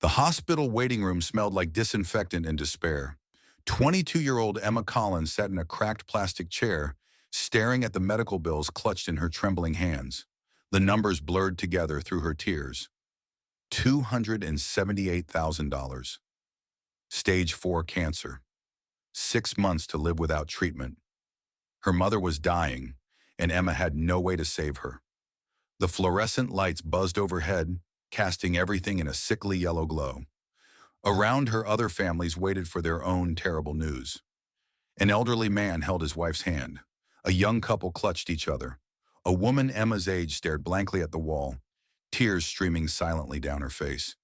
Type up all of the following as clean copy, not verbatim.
The hospital waiting room smelled like disinfectant and despair. 22-year-old Emma Collins sat in a cracked plastic chair, staring at the medical bills clutched in her trembling hands. The numbers blurred together through her tears. $278,000. Stage 4 cancer. 6 months to live without treatment. Her mother was dying, and Emma had no way to save her. The fluorescent lights buzzed overhead, casting everything in a sickly yellow glow. Around her, other families waited for their own terrible news. An elderly man held his wife's hand. A young couple clutched each other. A woman Emma's age stared blankly at the wall, tears streaming silently down her face.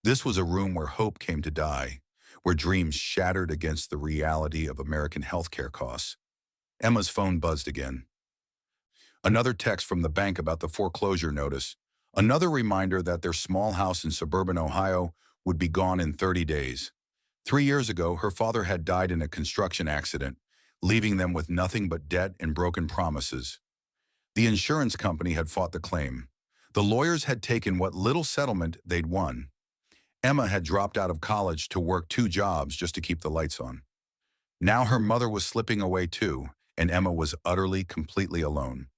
This was a room where hope came to die, where dreams shattered against the reality of American healthcare costs. Emma's phone buzzed again. Another text from the bank about the foreclosure notice. Another reminder that their small house in suburban Ohio would be gone in 30 days. 3 years ago, her father had died in a construction accident, leaving them with nothing but debt and broken promises. The insurance company had fought the claim. The lawyers had taken what little settlement they'd won. Emma had dropped out of college to work 2 jobs just to keep the lights on. Now her mother was slipping away too, and Emma was utterly, completely alone.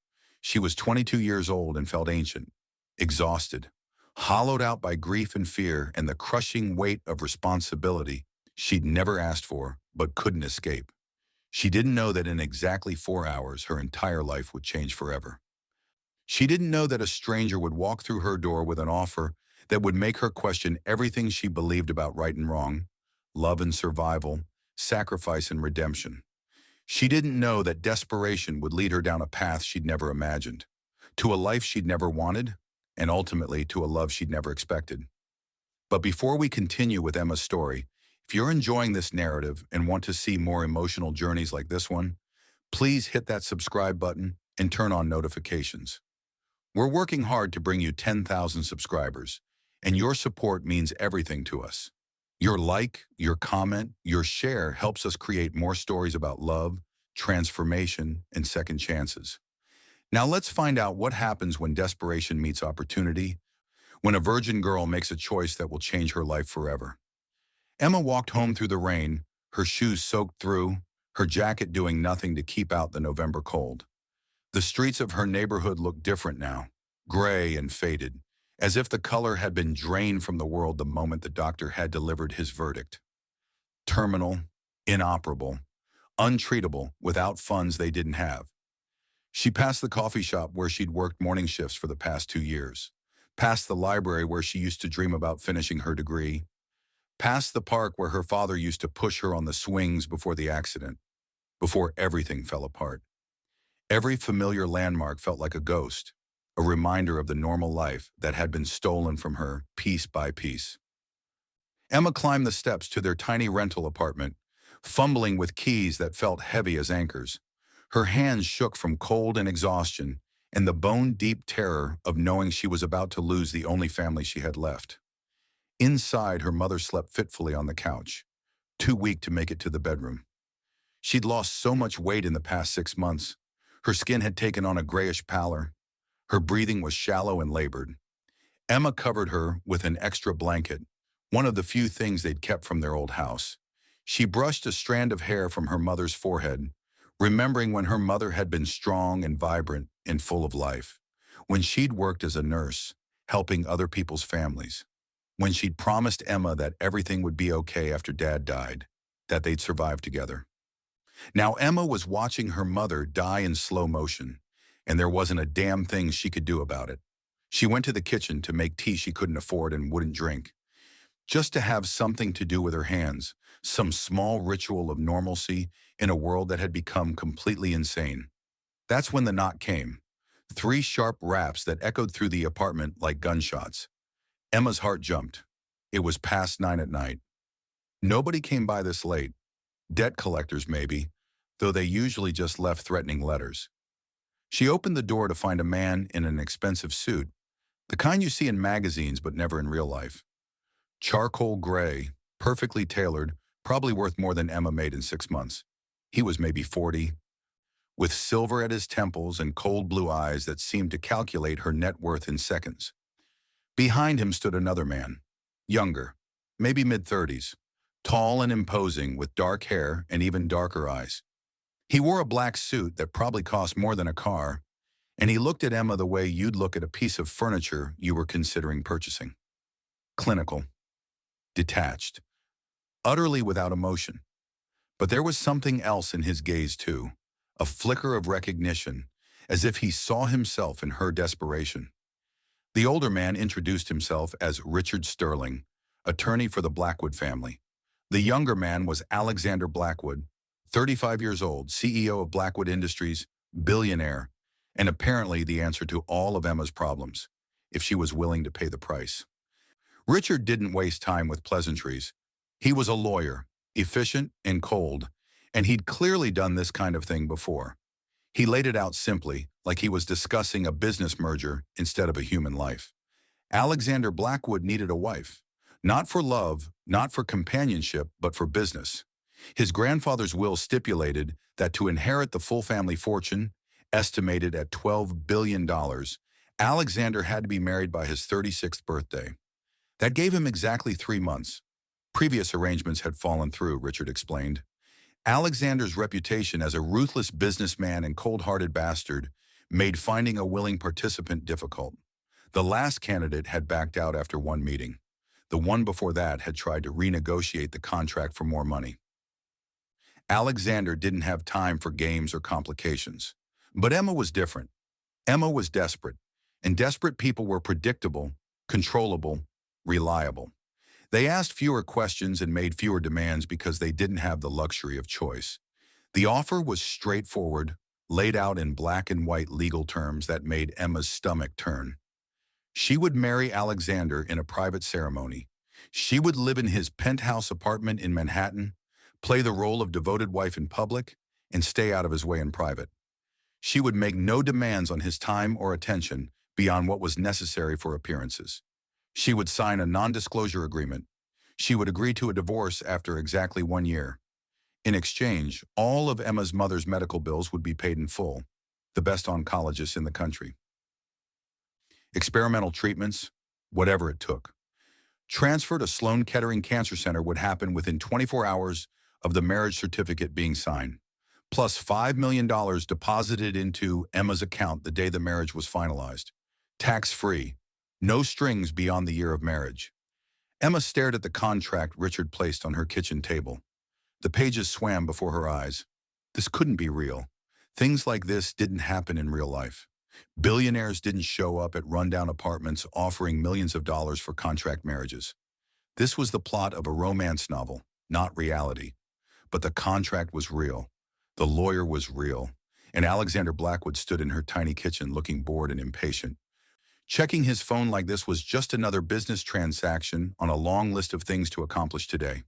She was 22 years old and felt ancient, exhausted, hollowed out by grief and fear and the crushing weight of responsibility she'd never asked for but couldn't escape. She didn't know that in exactly 4 hours her entire life would change forever. She didn't know that a stranger would walk through her door with an offer that would make her question everything she believed about right and wrong, love and survival, sacrifice and redemption. She didn't know that desperation would lead her down a path she'd never imagined, to a life she'd never wanted, and ultimately to a love she'd never expected. But before we continue with Emma's story, if you're enjoying this narrative and want to see more emotional journeys like this one, please hit that subscribe button and turn on notifications. We're working hard to bring you 10,000 subscribers, and your support means everything to us. Your like, your comment, your share helps us create more stories about love, transformation, and second chances. Now let's find out what happens when desperation meets opportunity, when a virgin girl makes a choice that will change her life forever. Emma walked home through the rain, her shoes soaked through, her jacket doing nothing to keep out the November cold. The streets of her neighborhood looked different now, gray and faded, as if the color had been drained from the world the moment the doctor had delivered his verdict. Terminal, inoperable, untreatable, without funds they didn't have. She passed the coffee shop where she'd worked morning shifts for the past 2 years, past the library where she used to dream about finishing her degree, past the park where her father used to push her on the swings before the accident, before everything fell apart. Every familiar landmark felt like a ghost, a reminder of the normal life that had been stolen from her piece by piece. Emma climbed the steps to their tiny rental apartment, fumbling with keys that felt heavy as anchors. Her hands shook from cold and exhaustion and the bone-deep terror of knowing she was about to lose the only family she had left. Inside, her mother slept fitfully on the couch, too weak to make it to the bedroom. She'd lost so much weight in the past 6 months. Her skin had taken on a grayish pallor. Her breathing was shallow and labored. Emma covered her with an extra blanket, one of the few things they'd kept from their old house. She brushed a strand of hair from her mother's forehead, remembering when her mother had been strong and vibrant and full of life, when she'd worked as a nurse, helping other people's families, when she'd promised Emma that everything would be okay after Dad died, that they'd survive together. Now Emma was watching her mother die in slow motion, and there wasn't a damn thing she could do about it. She went to the kitchen to make tea she couldn't afford and wouldn't drink, just to have something to do with her hands, some small ritual of normalcy in a world that had become completely insane. That's when the knock came. 3 sharp raps that echoed through the apartment like gunshots. Emma's heart jumped. It was past 9 at night. Nobody came by this late. Debt collectors maybe, though they usually just left threatening letters. She opened the door to find a man in an expensive suit, the kind you see in magazines but never in real life. Charcoal gray, perfectly tailored, probably worth more than Emma made in 6 months. He was maybe 40, with silver at his temples and cold blue eyes that seemed to calculate her net worth in seconds. Behind him stood another man, Younger, maybe mid-30s, tall and imposing with dark hair and even darker eyes. He wore a black suit that probably cost more than a car, and he looked at Emma the way you'd look at a piece of furniture you were considering purchasing. Clinical, detached, utterly without emotion. But there was something else in his gaze too, a flicker of recognition, as if he saw himself in her desperation. The older man introduced himself as Richard Sterling, attorney for the Blackwood family. The younger man was Alexander Blackwood, 35 years old, CEO of Blackwood Industries, billionaire, and apparently the answer to all of Emma's problems, if she was willing to pay the price. Richard didn't waste time with pleasantries. He was a lawyer, efficient and cold, and he'd clearly done this kind of thing before. He laid it out simply, like he was discussing a business merger instead of a human life. Alexander Blackwood needed a wife. Not for love, not for companionship, but for business. His grandfather's will stipulated that to inherit the full family fortune, estimated at $12 billion, Alexander had to be married by his 36th birthday. That gave him exactly 3 months. Previous arrangements had fallen through, Richard explained. Alexander's reputation as a ruthless businessman and cold-hearted bastard made finding a willing participant difficult. The last candidate had backed out after one meeting. The one before that had tried to renegotiate the contract for more money. Alexander didn't have time for games or complications. But Emma was different. Emma was desperate, and desperate people were predictable, controllable, reliable. They asked fewer questions and made fewer demands because they didn't have the luxury of choice. The offer was straightforward, laid out in black and white legal terms that made Emma's stomach turn. She would marry Alexander in a private ceremony. She would live in his penthouse apartment in Manhattan, play the role of devoted wife in public, and stay out of his way in private. She would make no demands on his time or attention beyond what was necessary for appearances. She would sign a non-disclosure agreement. She would agree to a divorce after exactly 1 year. In exchange, all of Emma's mother's medical bills would be paid in full, the best oncologists in the country. Experimental treatments, whatever it took. Transfer to Sloan Kettering Cancer Center would happen within 24 hours of the marriage certificate being signed, plus $5 million deposited into Emma's account the day the marriage was finalized. Tax-free. No strings beyond the year of marriage. Emma stared at the contract Richard placed on her kitchen table. The pages swam before her eyes. This couldn't be real. Things like this didn't happen in real life. Billionaires didn't show up at rundown apartments offering millions of dollars for contract marriages. This was the plot of a romance novel, not reality. But the contract was real. The lawyer was real. And Alexander Blackwood stood in her tiny kitchen looking bored and impatient. Checking his phone like this was just another business transaction on a long list of things to accomplish today.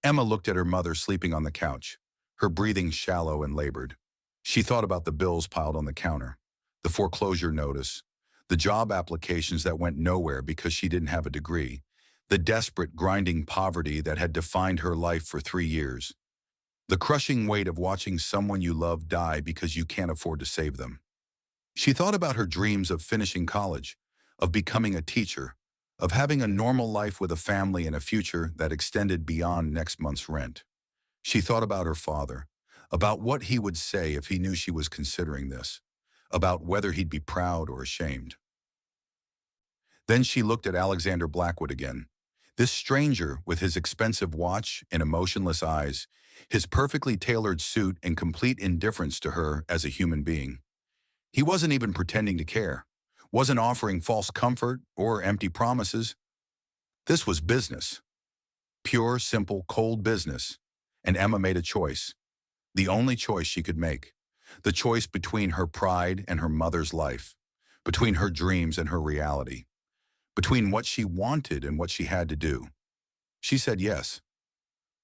Emma looked at her mother sleeping on the couch, her breathing shallow and labored. She thought about the bills piled on the counter, the foreclosure notice, the job applications that went nowhere because she didn't have a degree, the desperate, grinding poverty that had defined her life for 3 years, the crushing weight of watching someone you love die because you can't afford to save them. She thought about her dreams of finishing college, of becoming a teacher, of having a normal life with a family and a future that extended beyond next month's rent. She thought about her father, about what he would say if he knew she was considering this, about whether he'd be proud or ashamed. Then she looked at Alexander Blackwood again. This stranger with his expensive watch and emotionless eyes, his perfectly tailored suit and complete indifference to her as a human being. He wasn't even pretending to care, wasn't offering false comfort or empty promises. This was business. Pure, simple, cold business. And Emma made a choice. The only choice she could make. The choice between her pride and her mother's life. Between her dreams and her reality. Between what she wanted and what she had to do. She said yes.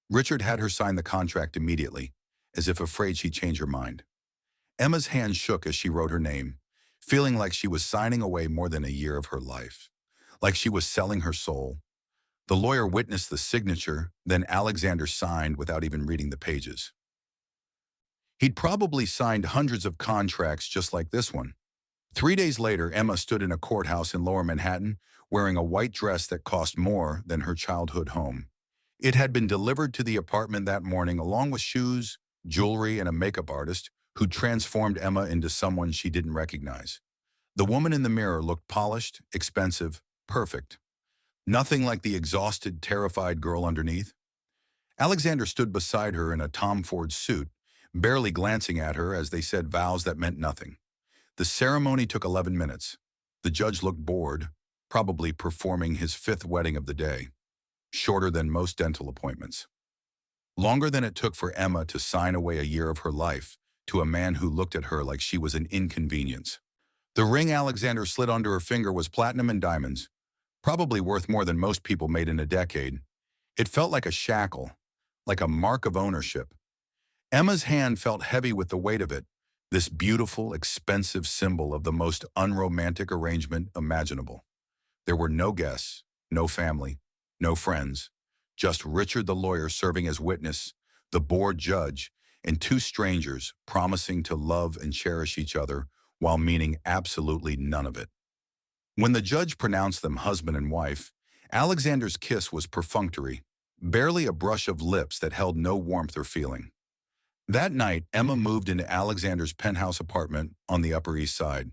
Richard had her sign the contract immediately, as if afraid she'd change her mind. Emma's hand shook as she wrote her name, feeling like she was signing away more than a year of her life, like she was selling her soul. The lawyer witnessed the signature, then Alexander signed without even reading the pages. He'd probably signed hundreds of contracts just like this one. 3 days later, Emma stood in a courthouse in Lower Manhattan wearing a white dress that cost more than her childhood home. It had been delivered to the apartment that morning along with shoes, jewelry, and a makeup artist who transformed Emma into someone she didn't recognize. The woman in the mirror looked polished, expensive, perfect. Nothing like the exhausted, terrified girl underneath. Alexander stood beside her in a Tom Ford suit, barely glancing at her as they said vows that meant nothing. The ceremony took 11 minutes. The judge looked bored, probably performing his fifth wedding of the day, shorter than most dental appointments. Longer than it took for Emma to sign away a year of her life to a man who looked at her like she was an inconvenience. The ring Alexander slid onto her finger was platinum and diamonds, probably worth more than most people made in a decade. It felt like a shackle, like a mark of ownership. Emma's hand felt heavy with the weight of it, this beautiful, expensive symbol of the most unromantic arrangement imaginable. There were no guests, no family, no friends, just Richard the lawyer serving as witness, the bored judge, and two strangers promising to love and cherish each other while meaning absolutely none of it. When the judge pronounced them husband and wife, Alexander's kiss was perfunctory, barely a brush of lips that held no warmth or feeling. That night, Emma moved into Alexander's penthouse apartment on the Upper East Side.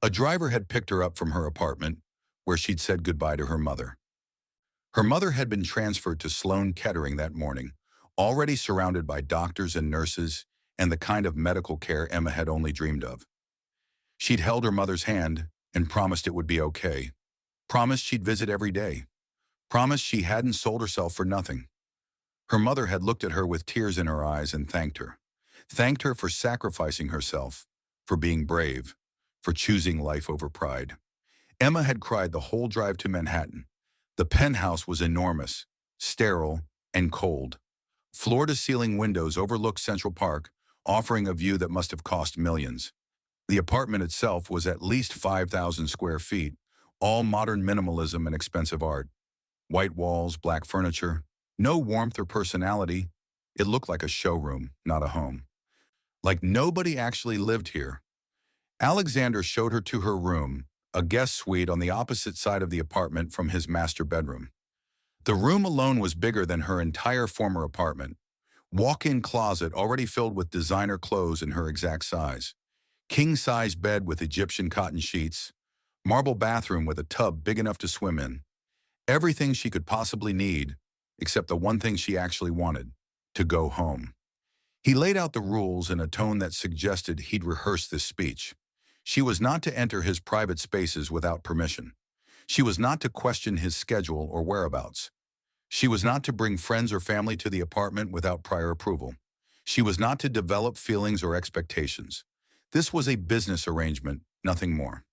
A driver had picked her up from her apartment, where she'd said goodbye to her mother. Her mother had been transferred to Sloan Kettering that morning, already surrounded by doctors and nurses and the kind of medical care Emma had only dreamed of. She'd held her mother's hand and promised it would be okay, promised she'd visit every day, promised she hadn't sold herself for nothing. Her mother had looked at her with tears in her eyes and thanked her for sacrificing herself, for being brave, for choosing life over pride. Emma had cried the whole drive to Manhattan. The penthouse was enormous, sterile, and cold. Floor-to-ceiling windows overlooked Central Park, offering a view that must have cost millions. The apartment itself was at least 5,000 square feet, all modern minimalism and expensive art. White walls, black furniture, no warmth or personality. It looked like a showroom, not a home. Like nobody actually lived here. Alexander showed her to her room, a guest suite on the opposite side of the apartment from his master bedroom. The room alone was bigger than her entire former apartment. Walk-in closet already filled with designer clothes in her exact size. King-size bed with Egyptian cotton sheets. Marble bathroom with a tub big enough to swim in. Everything she could possibly need, except the one thing she actually wanted, to go home. He laid out the rules in a tone that suggested he'd rehearsed this speech. She was not to enter his private spaces without permission. She was not to question his schedule or whereabouts. She was not to bring friends or family to the apartment without prior approval. She was not to develop feelings or expectations. This was a business arrangement, nothing more.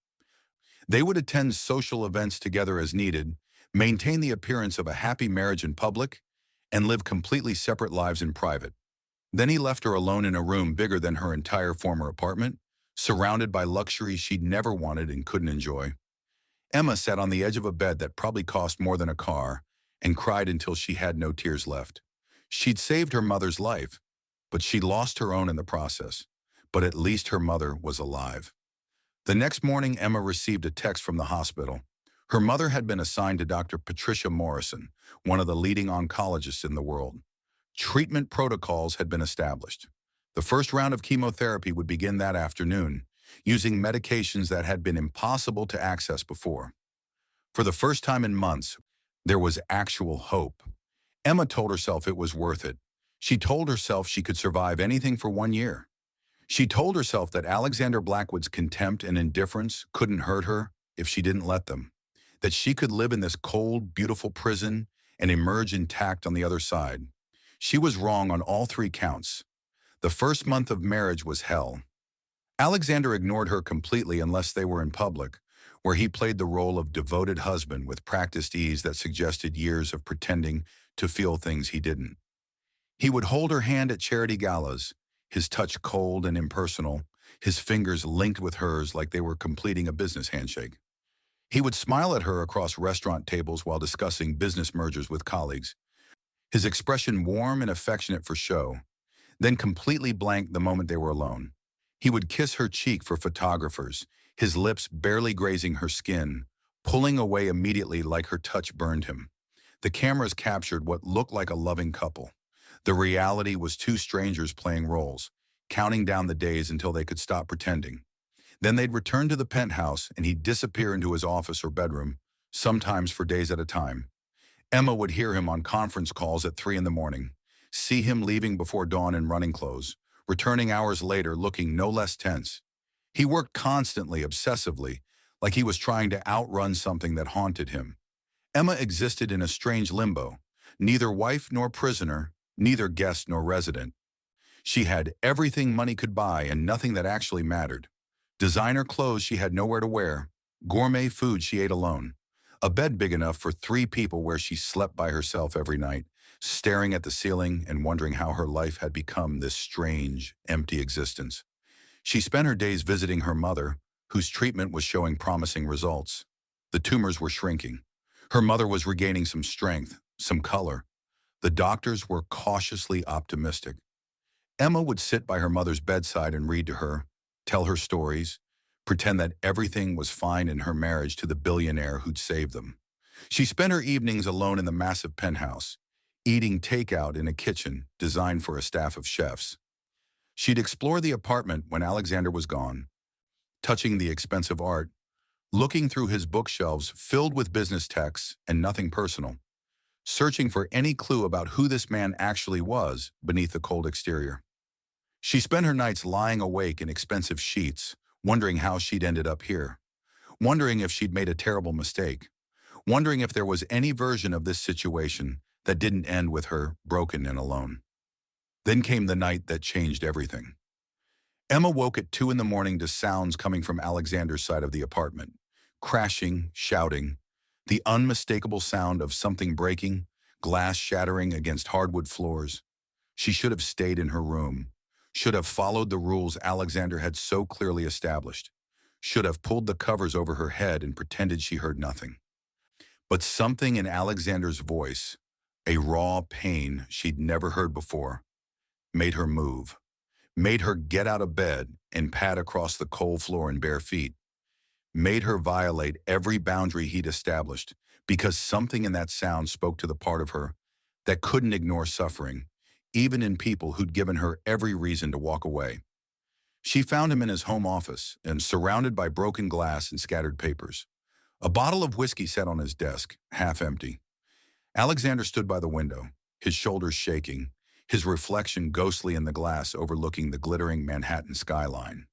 They would attend social events together as needed, maintain the appearance of a happy marriage in public, and live completely separate lives in private. Then he left her alone in a room bigger than her entire former apartment, surrounded by luxuries she'd never wanted and couldn't enjoy. Emma sat on the edge of a bed that probably cost more than a car and cried until she had no tears left. She'd saved her mother's life, but she'd lost her own in the process. But at least her mother was alive. The next morning, Emma received a text from the hospital. Her mother had been assigned to Dr. Patricia Morrison, one of the leading oncologists in the world. Treatment protocols had been established. The first round of chemotherapy would begin that afternoon, using medications that had been impossible to access before. For the first time in months, there was actual hope. Emma told herself it was worth it. She told herself she could survive anything for 1 year. She told herself that Alexander Blackwood's contempt and indifference couldn't hurt her if she didn't let them, that she could live in this cold, beautiful prison and emerge intact on the other side. She was wrong on all 3 counts. The first month of marriage was hell. Alexander ignored her completely unless they were in public, where he played the role of devoted husband with practiced ease that suggested years of pretending to feel things he didn't. He would hold her hand at charity galas, his touch cold and impersonal, his fingers linked with hers like they were completing a business handshake. He would smile at her across restaurant tables while discussing business mergers with colleagues, his expression warm and affectionate for show, then completely blank the moment they were alone. He would kiss her cheek for photographers, his lips barely grazing her skin, pulling away immediately like her touch burned him. The cameras captured what looked like a loving couple. The reality was two strangers playing roles, counting down the days until they could stop pretending. Then they'd return to the penthouse and he'd disappear into his office or bedroom, sometimes for days at a time. Emma would hear him on conference calls at 3 in the morning, see him leaving before dawn in running clothes, returning hours later looking no less tense. He worked constantly, obsessively, like he was trying to outrun something that haunted him. Emma existed in a strange limbo, neither wife nor prisoner, neither guest nor resident. She had everything money could buy and nothing that actually mattered. Designer clothes she had nowhere to wear, gourmet food she ate alone, a bed big enough for 3 people where she slept by herself every night, staring at the ceiling and wondering how her life had become this strange, empty existence. She spent her days visiting her mother, whose treatment was showing promising results. The tumors were shrinking. Her mother was regaining some strength, some color. The doctors were cautiously optimistic. Emma would sit by her mother's bedside and read to her, tell her stories, pretend that everything was fine in her marriage to the billionaire who'd saved them. She spent her evenings alone in the massive penthouse, eating takeout in a kitchen designed for a staff of chefs. She'd explore the apartment when Alexander was gone, touching the expensive art, looking through his bookshelves filled with business texts and nothing personal, searching for any clue about who this man actually was beneath the cold exterior. She spent her nights lying awake in expensive sheets, wondering how she'd ended up here, wondering if she'd made a terrible mistake, wondering if there was any version of this situation that didn't end with her broken and alone. Then came the night that changed everything. Emma woke at 2 in the morning to sounds coming from Alexander's side of the apartment, crashing, shouting, the unmistakable sound of something breaking, glass shattering against hardwood floors. She should have stayed in her room, should have followed the rules Alexander had so clearly established, should have pulled the covers over her head and pretended she heard nothing. But something in Alexander's voice, a raw pain she'd never heard before, made her move, made her get out of bed and pad across the cold floor in bare feet, made her violate every boundary he'd established, because something in that sound spoke to the part of her that couldn't ignore suffering, even in people who'd given her every reason to walk away. She found him in his home office and surrounded by broken glass and scattered papers. A bottle of whiskey sat on his desk, half empty. Alexander stood by the window, his shoulders shaking, his reflection ghostly in the glass overlooking the glittering Manhattan skyline.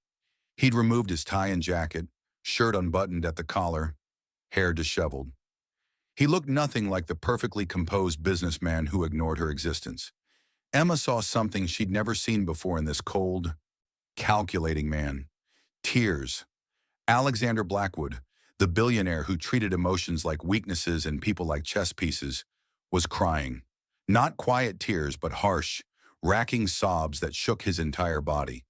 He'd removed his tie and jacket, shirt unbuttoned at the collar, hair disheveled. He looked nothing like the perfectly composed businessman who ignored her existence. Emma saw something she'd never seen before in this cold, calculating man. Tears. Alexander Blackwood, the billionaire who treated emotions like weaknesses and people like chess pieces, was crying. Not quiet tears, but harsh, racking sobs that shook his entire body.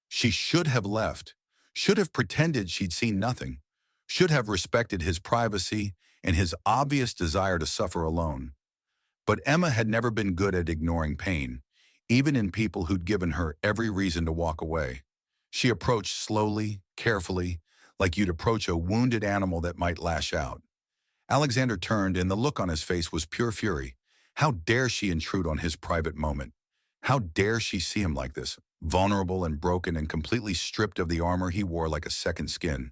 She should have left, should have pretended she'd seen nothing, should have respected his privacy and his obvious desire to suffer alone. But Emma had never been good at ignoring pain, even in people who'd given her every reason to walk away. She approached slowly, carefully, like you'd approach a wounded animal that might lash out. Alexander turned, and the look on his face was pure fury. How dare she intrude on his private moment? How dare she see him like this, vulnerable and broken and completely stripped of the armor he wore like a second skin?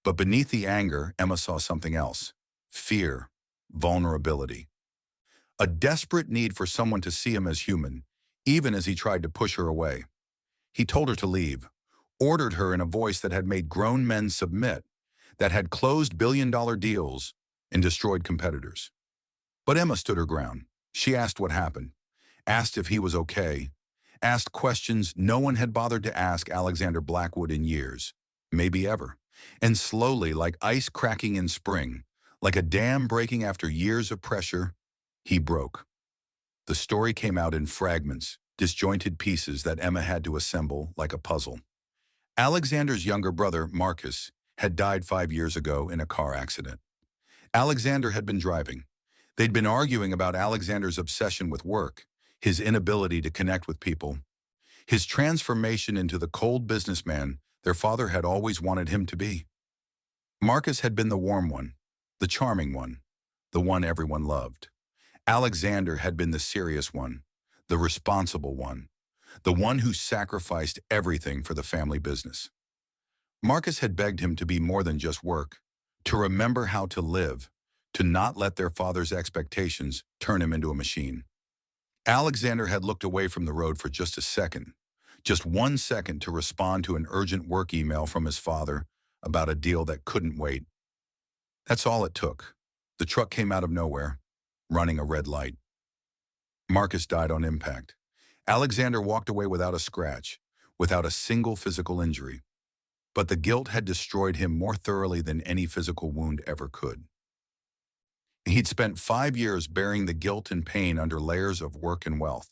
But beneath the anger, Emma saw something else. Fear, vulnerability. A desperate need for someone to see him as human, even as he tried to push her away. He told her to leave, ordered her in a voice that had made grown men submit, that had closed billion-dollar deals and destroyed competitors. But Emma stood her ground. She asked what happened, asked if he was okay, asked questions no one had bothered to ask Alexander Blackwood in years, maybe ever. And slowly, like ice cracking in spring, like a dam breaking after years of pressure, he broke. The story came out in fragments, disjointed pieces that Emma had to assemble like a puzzle. Alexander's younger brother, Marcus, had died 5 years ago in a car accident. Alexander had been driving. They'd been arguing about Alexander's obsession with work, his inability to connect with people, his transformation into the cold businessman their father had always wanted him to be. Marcus had been the warm one, the charming one, the one everyone loved. Alexander had been the serious one, the responsible one, the one who sacrificed everything for the family business. Marcus had begged him to be more than just work, to remember how to live, to not let their father's expectations turn him into a machine. Alexander had looked away from the road for just a second, just 1 second to respond to an urgent work email from his father about a deal that couldn't wait. That's all it took. The truck came out of nowhere, running a red light. Marcus died on impact. Alexander walked away without a scratch, without a single physical injury. But the guilt had destroyed him more thoroughly than any physical wound ever could. He'd spent 5 years bearing the guilt and pain under layers of work and wealth.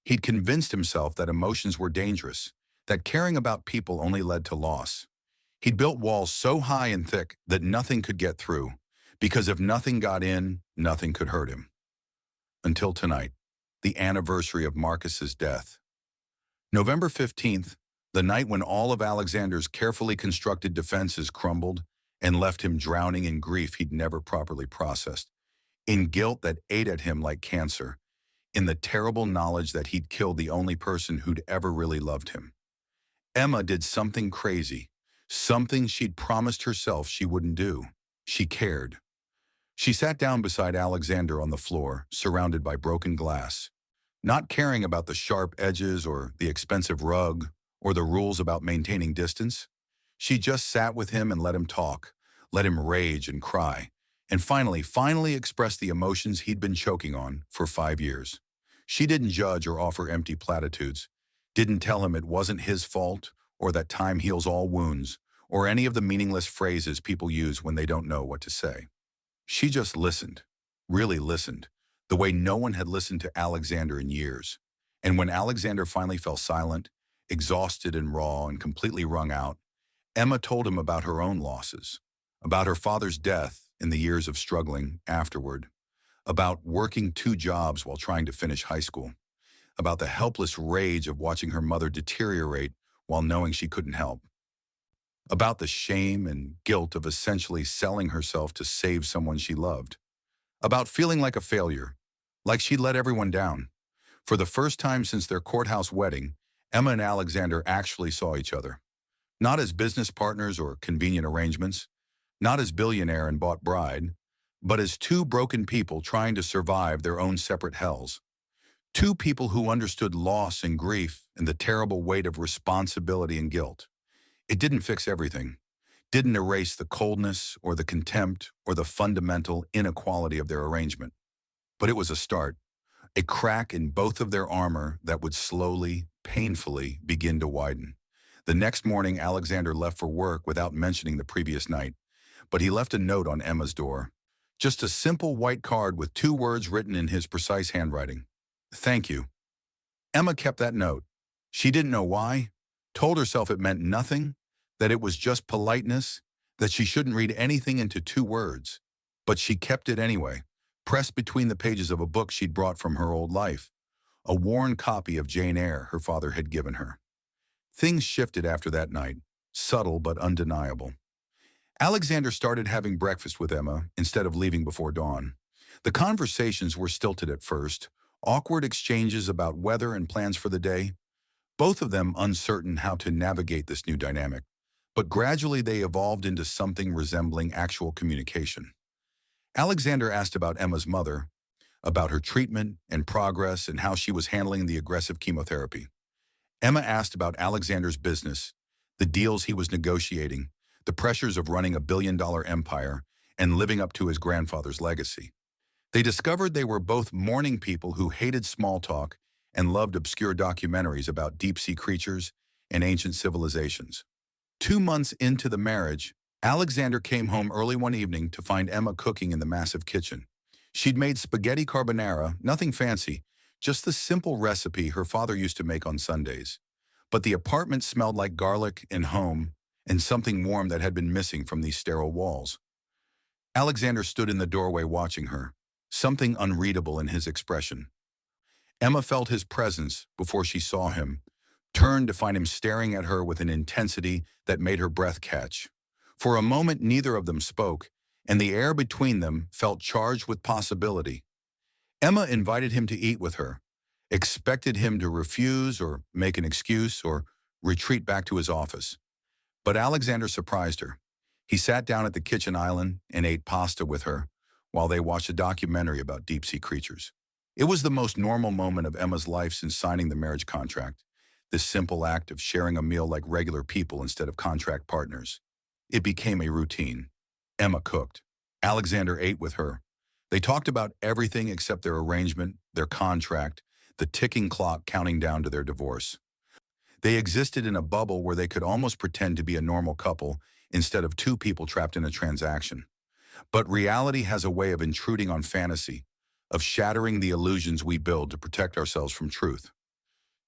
He'd convinced himself that emotions were dangerous, that caring about people only led to loss. He'd built walls so high and thick that nothing could get through, because if nothing got in, nothing could hurt him. Until tonight, the anniversary of Marcus's death. November 15th, the night when all of Alexander's carefully constructed defenses crumbled and left him drowning in grief he'd never properly processed, in guilt that ate at him like cancer, in the terrible knowledge that he'd killed the only person who'd ever really loved him. Emma did something crazy, something she'd promised herself she wouldn't do. She cared. She sat down beside Alexander on the floor, surrounded by broken glass, not caring about the sharp edges or the expensive rug or the rules about maintaining distance. She just sat with him and let him talk, let him rage and cry, and finally express the emotions he'd been choking on for 5 years. She didn't judge or offer empty platitudes, didn't tell him it wasn't his fault or that time heals all wounds, or any of the meaningless phrases people use when they don't know what to say. She just listened, really listened, the way no one had listened to Alexander in years. And when Alexander finally fell silent, exhausted and raw and completely wrung out, Emma told him about her own losses, about her father's death and the years of struggling afterward, about working 2 jobs while trying to finish high school, about the helpless rage of watching her mother deteriorate while knowing she couldn't help, about the shame and guilt of essentially selling herself to save someone she loved, about feeling like a failure, like she'd let everyone down. For the first time since their courthouse wedding, Emma and Alexander actually saw each other. Not as business partners or convenient arrangements, not as billionaire and bought bride, but as 2 broken people trying to survive their own separate hells. 2 people who understood loss and grief and the terrible weight of responsibility and guilt. It didn't fix everything, didn't erase the coldness or the contempt or the fundamental inequality of their arrangement. But it was a start, a crack in both of their armor that would slowly, painfully begin to widen. The next morning, Alexander left for work without mentioning the previous night, but he left a note on Emma's door. Just a simple white card with 2 words written in his precise handwriting. Thank you. Emma kept that note. She didn't know why, told herself it meant nothing, that it was just politeness, that she shouldn't read anything into 2 words. But she kept it anyway, pressed between the pages of a book she'd brought from her old life, a worn copy of Jane Eyre her father had given her. Things shifted after that night, subtle but undeniable. Alexander started having breakfast with Emma instead of leaving before dawn. The conversations were stilted at first, awkward exchanges about weather and plans for the day, both of them uncertain how to navigate this new dynamic. But gradually they evolved into something resembling actual communication. Alexander asked about Emma's mother, about her treatment and progress and how she was handling the aggressive chemotherapy. Emma asked about Alexander's business, the deals he was negotiating, the pressures of running a billion-dollar empire, and living up to his grandfather's legacy. They discovered they were both morning people who hated small talk and loved obscure documentaries about deep-sea creatures and ancient civilizations. 2 months into the marriage, Alexander came home early one evening to find Emma cooking in the massive kitchen. She'd made spaghetti carbonara, nothing fancy, just the simple recipe her father used to make on Sundays. But the apartment smelled like garlic and home, and something warm that had been missing from these sterile walls. Alexander stood in the doorway watching her, something unreadable in his expression. Emma felt his presence before she saw him, turned to find him staring at her with an intensity that made her breath catch. For a moment, neither of them spoke, and the air between them felt charged with possibility. Emma invited him to eat with her, expected him to refuse or make an excuse or retreat back to his office. But Alexander surprised her. He sat down at the kitchen island and ate pasta with her while they watched a documentary about deep-sea creatures. It was the most normal moment of Emma's life since signing the marriage contract, this simple act of sharing a meal like regular people instead of contract partners. It became a routine. Emma cooked. Alexander ate with her. They talked about everything except their arrangement, their contract, the ticking clock counting down to their divorce. They existed in a bubble where they could almost pretend to be a normal couple instead of two people trapped in a transaction. But reality has a way of intruding on fantasy, of shattering the illusions we build to protect ourselves from truth.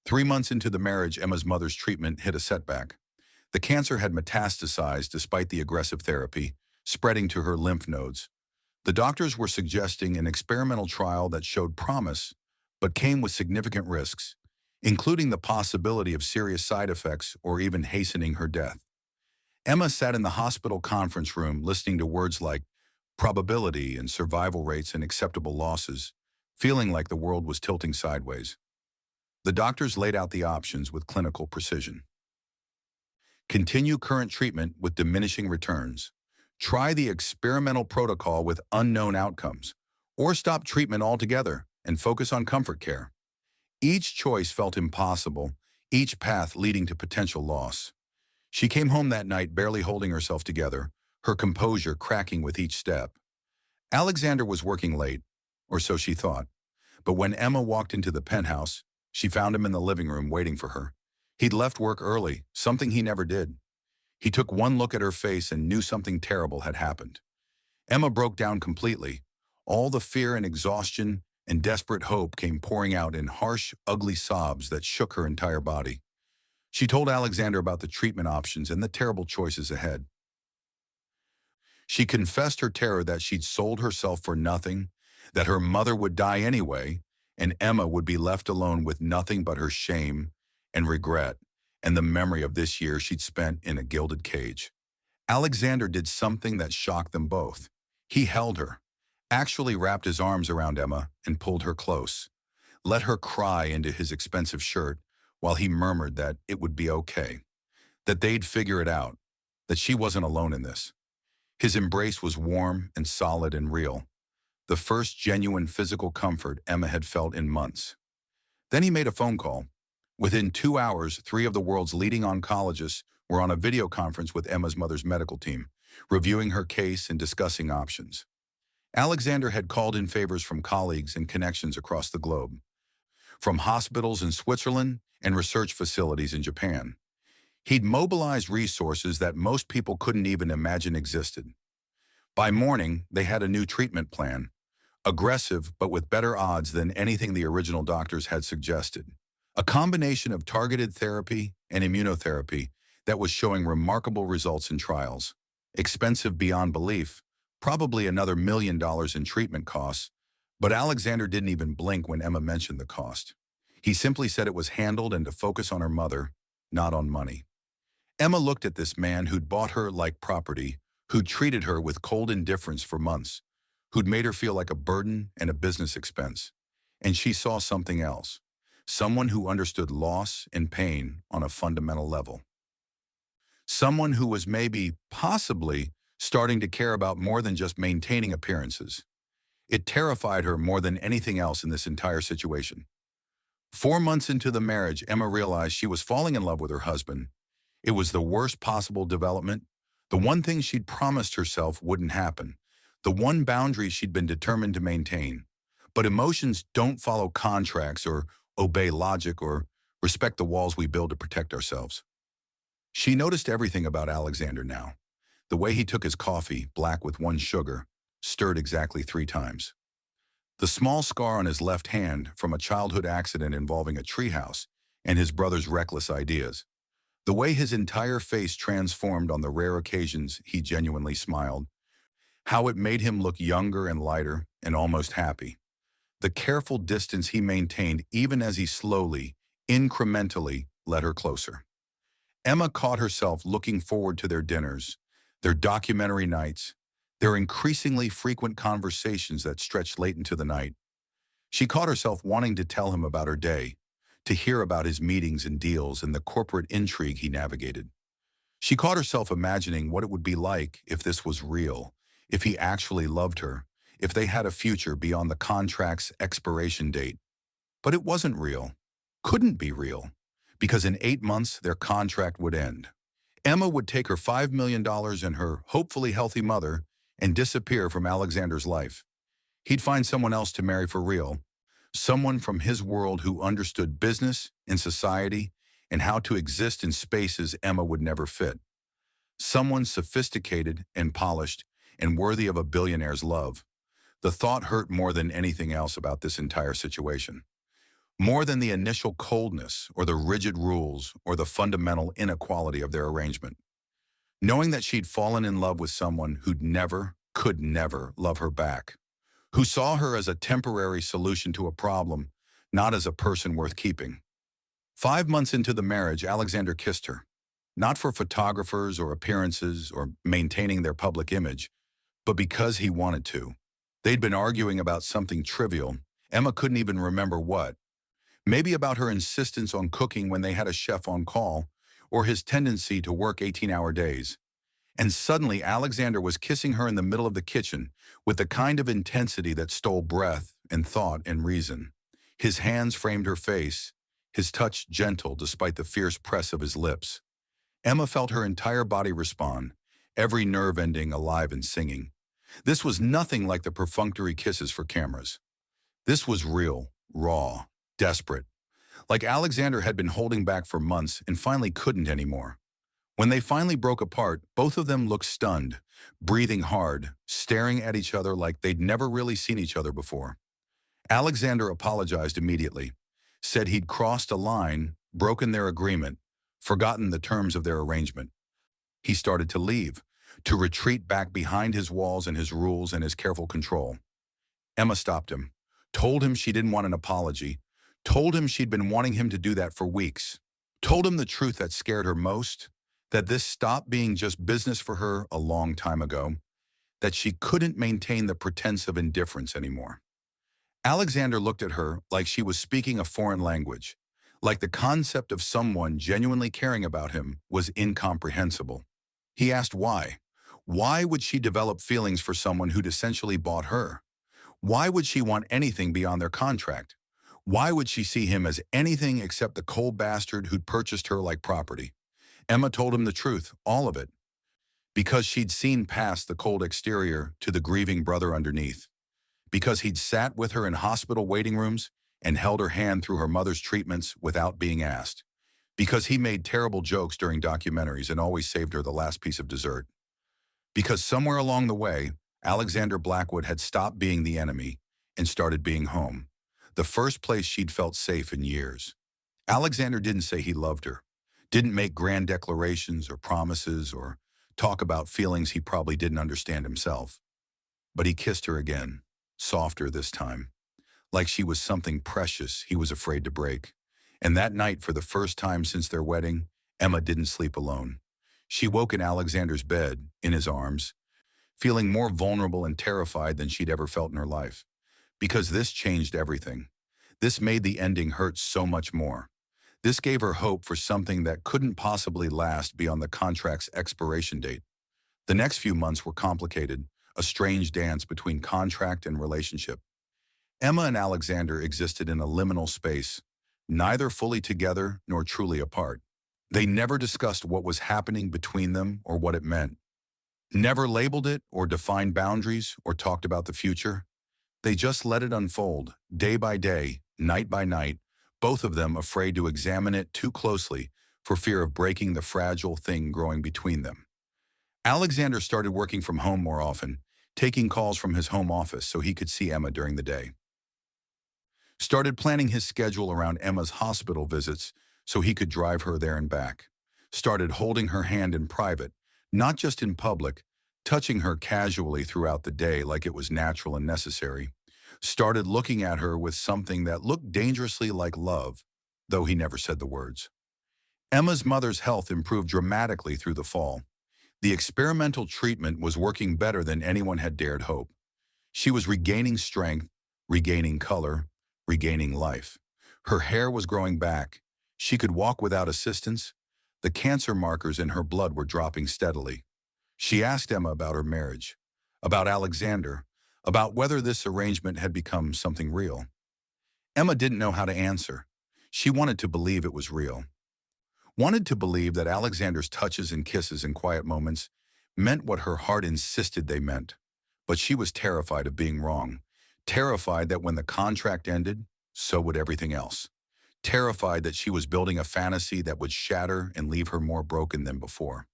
3 months into the marriage, Emma's mother's treatment hit a setback. The cancer had metastasized despite the aggressive therapy, spreading to her lymph nodes. The doctors were suggesting an experimental trial that showed promise, but came with significant risks, including the possibility of serious side effects or even hastening her death. Emma sat in the hospital conference room listening to words like probability and survival rates and acceptable losses, feeling like the world was tilting sideways. The doctors laid out the options with clinical precision. Continue current treatment with diminishing returns. Try the experimental protocol with unknown outcomes, or stop treatment altogether and focus on comfort care. Each choice felt impossible, each path leading to potential loss. She came home that night barely holding herself together, her composure cracking with each step. Alexander was working late, or so she thought, but when Emma walked into the penthouse, she found him in the living room waiting for her. He'd left work early, something he never did. He took one look at her face and knew something terrible had happened. Emma broke down completely. All the fear and exhaustion and desperate hope came pouring out in harsh, ugly sobs that shook her entire body. She told Alexander about the treatment options and the terrible choices ahead. She confessed her terror that she'd sold herself for nothing, that her mother would die anyway, and Emma would be left alone with nothing but her shame and regret and the memory of this year she'd spent in a gilded cage. Alexander did something that shocked them both. He held her, actually wrapped his arms around Emma and pulled her close, let her cry into his expensive shirt while he murmured that it would be okay, that they'd figure it out, that she wasn't alone in this. His embrace was warm and solid and real, the first genuine physical comfort Emma had felt in months. Then he made a phone call. Within 2 hours, 3 of the world's leading oncologists were on a video conference with Emma's mother's medical team, reviewing her case and discussing options. Alexander had called in favors from colleagues and connections across the globe, from hospitals in Switzerland and research facilities in Japan. He'd mobilized resources that most people couldn't even imagine existed. By morning, they had a new treatment plan, aggressive but with better odds than anything the original doctors had suggested. A combination of targeted therapy and immunotherapy that was showing remarkable results in trials. Expensive beyond belief, probably another $1 million in treatment costs, but Alexander didn't even blink when Emma mentioned the cost. He simply said it was handled and to focus on her mother, not on money. Emma looked at this man who'd bought her like property, who'd treated her with cold indifference for months, who'd made her feel like a burden and a business expense. And she saw something else. Someone who understood loss and pain on a fundamental level. Someone who was maybe, possibly, starting to care about more than just maintaining appearances. It terrified her more than anything else in this entire situation. 4 months into the marriage, Emma realized she was falling in love with her husband. It was the worst possible development, the one thing she'd promised herself wouldn't happen, the one boundary she'd been determined to maintain. But emotions don't follow contracts or obey logic or respect the walls we build to protect ourselves. She noticed everything about Alexander now. The way he took his coffee, black with 1 sugar, stirred exactly 3 times. The small scar on his left hand from a childhood accident involving a treehouse and his brother's reckless ideas. The way his entire face transformed on the rare occasions he genuinely smiled. How it made him look younger and lighter and almost happy. The careful distance he maintained even as he slowly, incrementally, led her closer. Emma caught herself looking forward to their dinners, their documentary nights, their increasingly frequent conversations that stretched late into the night. She caught herself wanting to tell him about her day, to hear about his meetings and deals and the corporate intrigue he navigated. She caught herself imagining what it would be like if this was real, if he actually loved her, if they had a future beyond the contract's expiration date. But it wasn't real. Couldn't be real. Because in 8 months, their contract would end. Emma would take her $5 million and her hopefully healthy mother and disappear from Alexander's life. He'd find someone else to marry for real, someone from his world who understood business and society and how to exist in spaces Emma would never fit. Someone sophisticated and polished and worthy of a billionaire's love. The thought hurt more than anything else about this entire situation. More than the initial coldness or the rigid rules or the fundamental inequality of their arrangement. Knowing that she'd fallen in love with someone who'd never, could never love her back. Who saw her as a temporary solution to a problem, not as a person worth keeping. 5 months into the marriage, Alexander kissed her. Not for photographers or appearances or maintaining their public image, but because he wanted to. They'd been arguing about something trivial. Emma couldn't even remember what. Maybe about her insistence on cooking when they had a chef on call, or his tendency to work 18-hour days. And suddenly Alexander was kissing her in the middle of the kitchen with the kind of intensity that stole breath and thought and reason. His hands framed her face, his touch gentle despite the fierce press of his lips. Emma felt her entire body respond, every nerve ending alive and singing. This was nothing like the perfunctory kisses for cameras. This was real, raw, desperate. Like Alexander had been holding back for months and finally couldn't anymore. When they finally broke apart, both of them looked stunned, breathing hard, staring at each other like they'd never really seen each other before. Alexander apologized immediately, said he'd crossed a line, broken their agreement, forgotten the terms of their arrangement. He started to leave, to retreat back behind his walls and his rules and his careful control. Emma stopped him, told him she didn't want an apology, told him she'd been wanting him to do that for weeks, told him the truth that scared her most, that this stopped being just business for her a long time ago, that she couldn't maintain the pretense of indifference anymore. Alexander looked at her like she was speaking a foreign language, like the concept of someone genuinely caring about him was incomprehensible. He asked why. Why would she develop feelings for someone who'd essentially bought her? Why would she want anything beyond their contract? Why would she see him as anything except the cold bastard who'd purchased her like property? Emma told him the truth, all of it, because she'd seen past the cold exterior to the grieving brother underneath, because he'd sat with her in hospital waiting rooms and held her hand through her mother's treatments without being asked, because he made terrible jokes during documentaries and always saved her the last piece of dessert, because somewhere along the way, Alexander Blackwood had stopped being the enemy and started being home, the first place she'd felt safe in years. Alexander didn't say he loved her, didn't make grand declarations or promises or talk about feelings he probably didn't understand himself. But he kissed her again, softer this time, like she was something precious he was afraid to break. And that night, for the first time since their wedding, Emma didn't sleep alone. She woke in Alexander's bed, in his arms, feeling more vulnerable and terrified than she'd ever felt in her life. Because this changed everything. This made the ending hurt so much more. This gave her hope for something that couldn't possibly last beyond the contract's expiration date. The next few months were complicated, a strange dance between contract and relationship. Emma and Alexander existed in a liminal space, neither fully together nor truly apart. They never discussed what was happening between them or what it meant. Never labeled it or defined boundaries or talked about the future. They just let it unfold, day by day, night by night, both of them afraid to examine it too closely for fear of breaking the fragile thing growing between them. Alexander started working from home more often, taking calls from his home office so he could see Emma during the day. Started planning his schedule around Emma's hospital visits so he could drive her there and back. Started holding her hand in private, not just in public, touching her casually throughout the day like it was natural and necessary. Started looking at her with something that looked dangerously like love, though he never said the words. Emma's mother's health improved dramatically through the fall. The experimental treatment was working better than anyone had dared hope. She was regaining strength, regaining color, regaining life. Her hair was growing back. She could walk without assistance. The cancer markers in her blood were dropping steadily. She asked Emma about her marriage, about Alexander, about whether this arrangement had become something real. Emma didn't know how to answer. She wanted to believe it was real. Wanted to believe that Alexander's touches and kisses and quiet moments meant what her heart insisted they meant. But she was terrified of being wrong. Terrified that when the contract ended, so would everything else. Terrified that she was building a fantasy that would shatter and leave her more broken than before.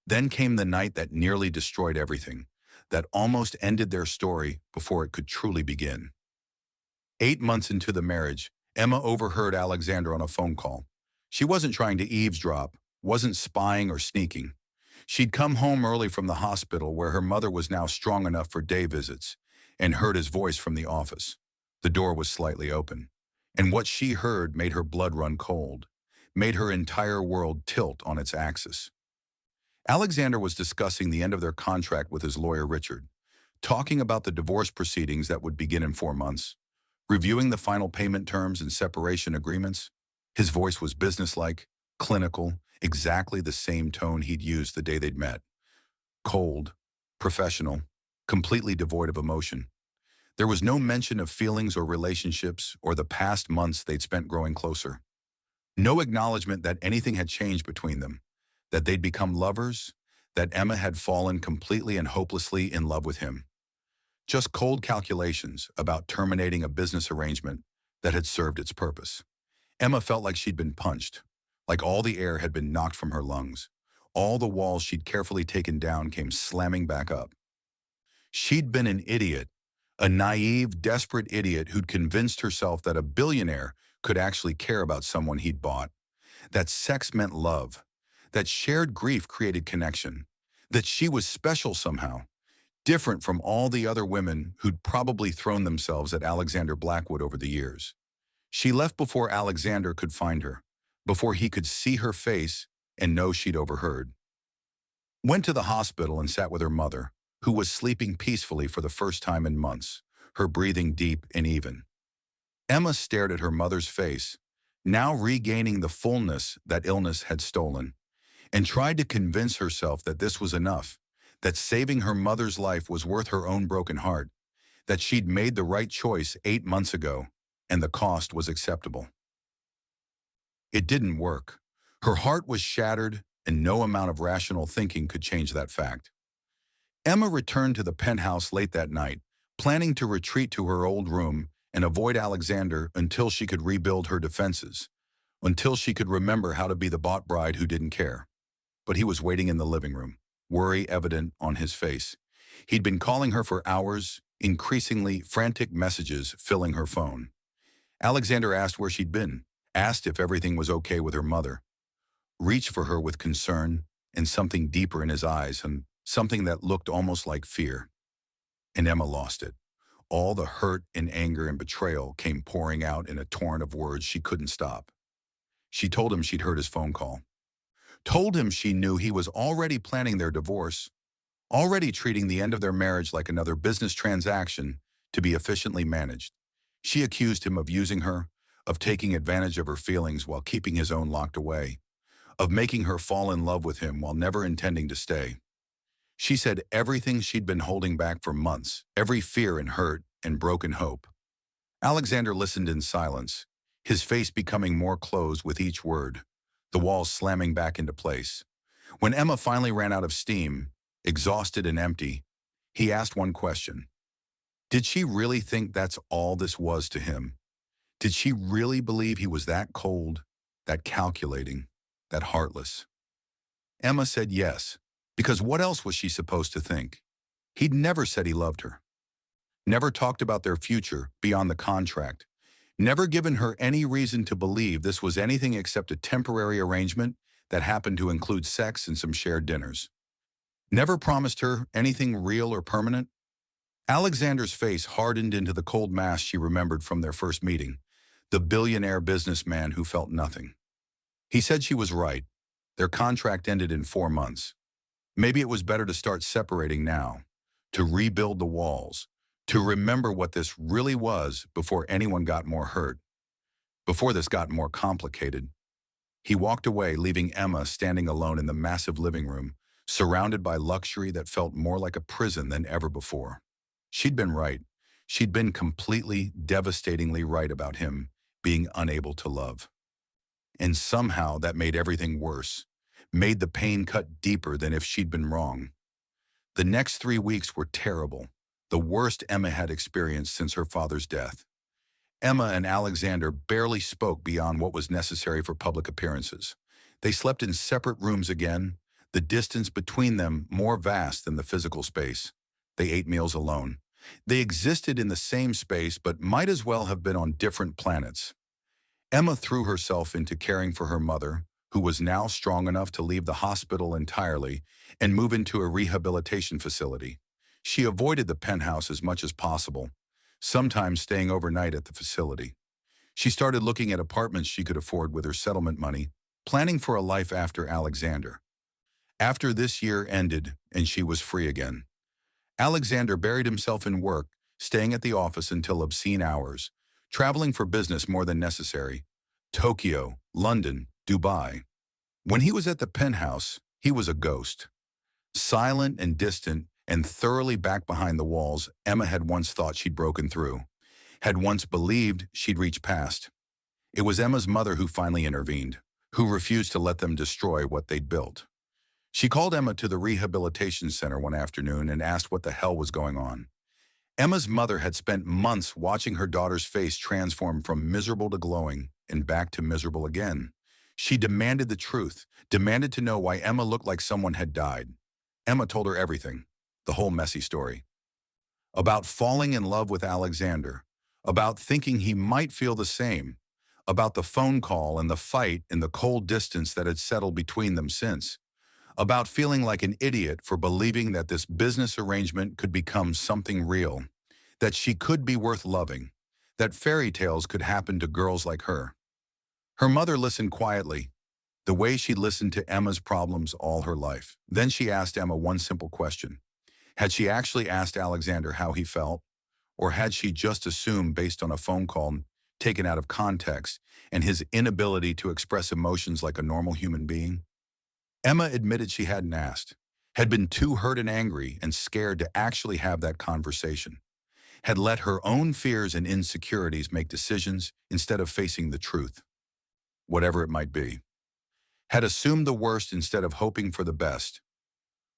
Then came the night that nearly destroyed everything, that almost ended their story before it could truly begin. 8 months into the marriage, Emma overheard Alexander on a phone call. She wasn't trying to eavesdrop, wasn't spying or sneaking. She'd come home early from the hospital where her mother was now strong enough for day visits, and heard his voice from the office. The door was slightly open, and what she heard made her blood run cold, made her entire world tilt on its axis. Alexander was discussing the end of their contract with his lawyer Richard, talking about the divorce proceedings that would begin in 4 months, reviewing the final payment terms and separation agreements. His voice was businesslike, clinical, exactly the same tone he'd used the day they'd met. Cold, professional, completely devoid of emotion. There was no mention of feelings or relationships or the past months they'd spent growing closer. No acknowledgement that anything had changed between them, that they'd become lovers, that Emma had fallen completely and hopelessly in love with him. Just cold calculations about terminating a business arrangement that had served its purpose. Emma felt like she'd been punched, like all the air had been knocked from her lungs. All the walls she'd carefully taken down came slamming back up. She'd been an idiot, a naive, desperate idiot who'd convinced herself that a billionaire could actually care about someone he'd bought, that sex meant love, that shared grief created connection, that she was special somehow, different from all the other women who'd probably thrown themselves at Alexander Blackwood over the years. She left before Alexander could find her, before he could see her face and know she'd overheard. Went to the hospital and sat with her mother, who was sleeping peacefully for the first time in months, her breathing deep and even. Emma stared at her mother's face, now regaining the fullness that illness had stolen, and tried to convince herself that this was enough, that saving her mother's life was worth her own broken heart, that she'd made the right choice 8 months ago, and the cost was acceptable. It didn't work. Her heart was shattered, and no amount of rational thinking could change that fact. Emma returned to the penthouse late that night, planning to retreat to her old room and avoid Alexander until she could rebuild her defenses, until she could remember how to be the bought bride who didn't care. But he was waiting in the living room, worry evident on his face. He'd been calling her for hours, increasingly frantic messages filling her phone. Alexander asked where she'd been, asked if everything was okay with her mother, reached for her with concern and something deeper in his eyes, and something that looked almost like fear. And Emma lost it. All the hurt and anger and betrayal came pouring out in a torrent of words she couldn't stop. She told him she'd heard his phone call. Told him she knew he was already planning their divorce, already treating the end of their marriage like another business transaction to be efficiently managed. She accused him of using her, of taking advantage of her feelings while keeping his own locked away, of making her fall in love with him while never intending to stay. She said everything she'd been holding back for months, every fear and hurt and broken hope. Alexander listened in silence, his face becoming more closed with each word, the walls slamming back into place. When Emma finally ran out of steam, exhausted and empty, he asked one question. Did she really think that's all this was to him? Did she really believe he was that cold, that calculating, that heartless? Emma said yes, because what else was she supposed to think? He'd never said he loved her. Never talked about their future beyond the contract. Never given her any reason to believe this was anything except a temporary arrangement that happened to include sex and some shared dinners. Never promised her anything real or permanent. Alexander's face hardened into the cold mask she remembered from their first meeting, the billionaire businessman who felt nothing. He said she was right. Their contract ended in 4 months. Maybe it was better to start separating now, to rebuild the walls, to remember what this really was before anyone got more hurt, before this got more complicated. He walked away, leaving Emma standing alone in the massive living room, surrounded by luxury that felt more like a prison than ever before. She'd been right. She'd been completely, devastatingly right about him being unable to love. And somehow that made everything worse, made the pain cut deeper than if she'd been wrong. The next 3 weeks were terrible, the worst Emma had experienced since her father's death. Emma and Alexander barely spoke beyond what was necessary for public appearances. They slept in separate rooms again, the distance between them more vast than the physical space. They ate meals alone. They existed in the same space but might as well have been on different planets. Emma threw herself into caring for her mother, who was now strong enough to leave the hospital entirely and move into a rehabilitation facility. She avoided the penthouse as much as possible, sometimes staying overnight at the facility. She started looking at apartments she could afford with her settlement money, planning for a life after Alexander. After this year ended and she was free again, Alexander buried himself in work, staying at the office until obscene hours, traveling for business more than necessary. Tokyo, London, Dubai. When he was at the penthouse, he was a ghost. Silent and distant and thoroughly back behind the walls Emma had once thought she'd broken through, had once believed she'd reached past. It was Emma's mother who finally intervened, who refused to let them destroy what they'd built. She called Emma to the rehabilitation center one afternoon and asked what the hell was going on. Emma's mother had spent months watching her daughter's face transform from miserable to glowing and back to miserable again. She demanded the truth, demanded to know why Emma looked like someone had died. Emma told her everything, the whole messy story. About falling in love with Alexander, about thinking he might feel the same, about the phone call and the fight and the cold distance that had settled between them since, about feeling like an idiot for believing that this business arrangement could become something real, that she could be worth loving, that fairy tales could happen to girls like her. Her mother listened quietly, the way she'd listened to Emma's problems all her life. Then she asked Emma one simple question. Had she actually asked Alexander how he felt? Or had she just assumed based on a phone call taken out of context and his inability to express emotions like a normal human being? Emma admitted she hadn't asked, had been too hurt and angry and scared to actually have that conversation, had let her own fears and insecurities make decisions instead of facing the truth, whatever it might be, had assumed the worst instead of hoping for the best.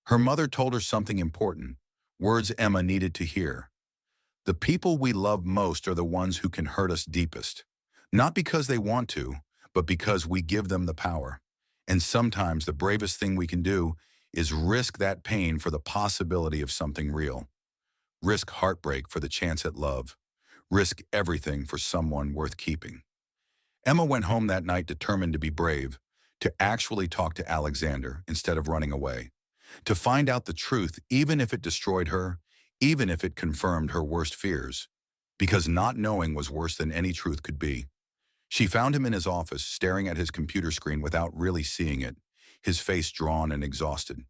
Her mother told her something important, words Emma needed to hear. The people we love most are the ones who can hurt us deepest, not because they want to, but because we give them the power. And sometimes the bravest thing we can do is risk that pain for the possibility of something real. Risk heartbreak for the chance at love. Risk everything for someone worth keeping. Emma went home that night determined to be brave, to actually talk to Alexander instead of running away, to find out the truth even if it destroyed her, even if it confirmed her worst fears, because not knowing was worse than any truth could be. She found him in his office, staring at his computer screen without really seeing it, his face drawn and exhausted.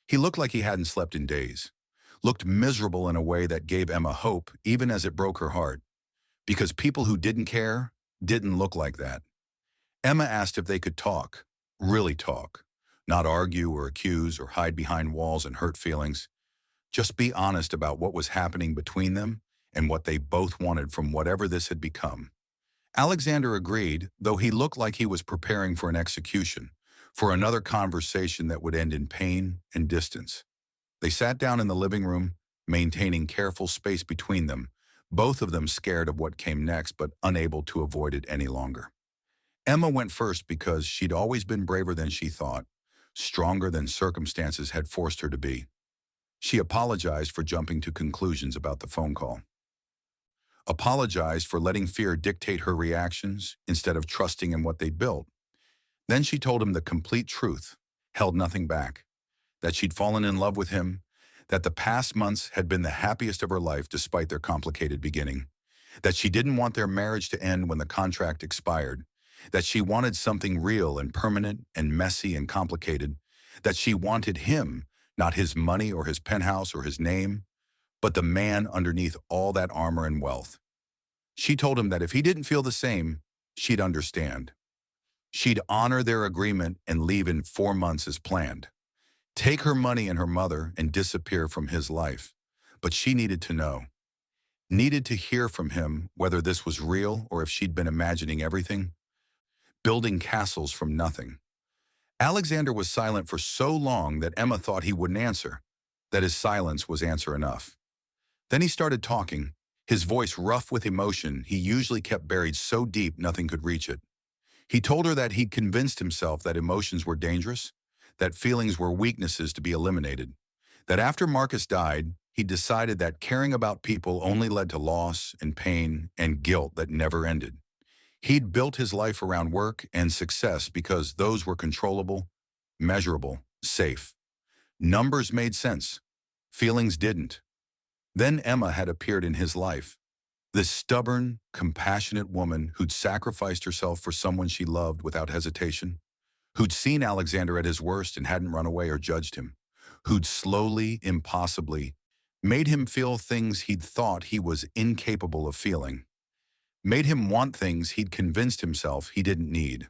He looked like he hadn't slept in days, looked miserable in a way that gave Emma hope, even as it broke her heart, because people who didn't care didn't look like that. Emma asked if they could talk, really talk, not argue or accuse or hide behind walls and hurt feelings. Just be honest about what was happening between them and what they both wanted from whatever this had become. Alexander agreed, though he looked like he was preparing for an execution, for another conversation that would end in pain and distance. They sat down in the living room, maintaining careful space between them, both of them scared of what came next but unable to avoid it any longer. Emma went first because she'd always been braver than she thought, stronger than circumstances had forced her to be. She apologized for jumping to conclusions about the phone call. Apologized for letting fear dictate her reactions instead of trusting in what they'd built. Then she told him the complete truth, held nothing back, that she'd fallen in love with him, that the past months had been the happiest of her life despite their complicated beginning, that she didn't want their marriage to end when the contract expired, that she wanted something real and permanent and messy and complicated, that she wanted him, not his money or his penthouse or his name, but the man underneath all that armor and wealth. She told him that if he didn't feel the same, she'd understand. She'd honor their agreement and leave in 4 months as planned. Take her money and her mother and disappear from his life. But she needed to know, needed to hear from him whether this was real or if she'd been imagining everything, building castles from nothing. Alexander was silent for so long that Emma thought he wouldn't answer, that his silence was answer enough. Then he started talking, his voice rough with emotion he usually kept buried so deep nothing could reach it. He told her that he'd convinced himself that emotions were dangerous, that feelings were weaknesses to be eliminated, that after Marcus died, he decided that caring about people only led to loss and pain and guilt that never ended. He'd built his life around work and success because those were controllable, measurable, safe. Numbers made sense. Feelings didn't. Then Emma had appeared in his life. This stubborn, compassionate woman who'd sacrificed herself for someone she loved without hesitation, who'd seen Alexander at his worst and hadn't run away or judged him, who'd slowly, impossibly, made him feel things he'd thought he was incapable of feeling, made him want things he'd convinced himself he didn't need.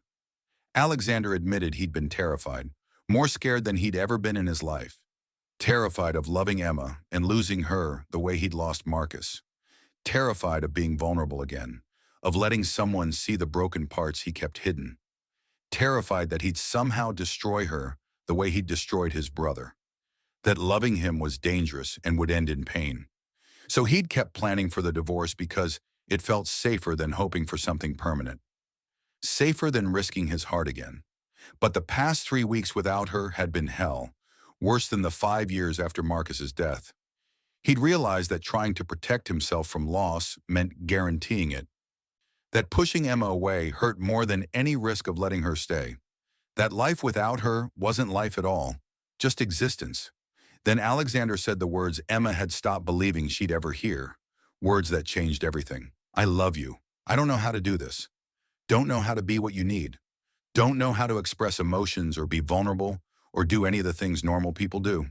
Alexander admitted he'd been terrified, more scared than he'd ever been in his life, terrified of loving Emma and losing her the way he'd lost Marcus, terrified of being vulnerable again, of letting someone see the broken parts he kept hidden, terrified that he'd somehow destroy her the way he'd destroyed his brother, that loving him was dangerous and would end in pain. So he'd kept planning for the divorce because it felt safer than hoping for something permanent, safer than risking his heart again. But the past 3 weeks without her had been hell, worse than the 5 years after Marcus's death. He'd realized that trying to protect himself from loss meant guaranteeing it, that pushing Emma away hurt more than any risk of letting her stay, that life without her wasn't life at all, just existence. Then Alexander said the words Emma had stopped believing she'd ever hear, words that changed everything. I love you. I don't know how to do this. Don't know how to be what you need. Don't know how to express emotions or be vulnerable or do any of the things normal people do.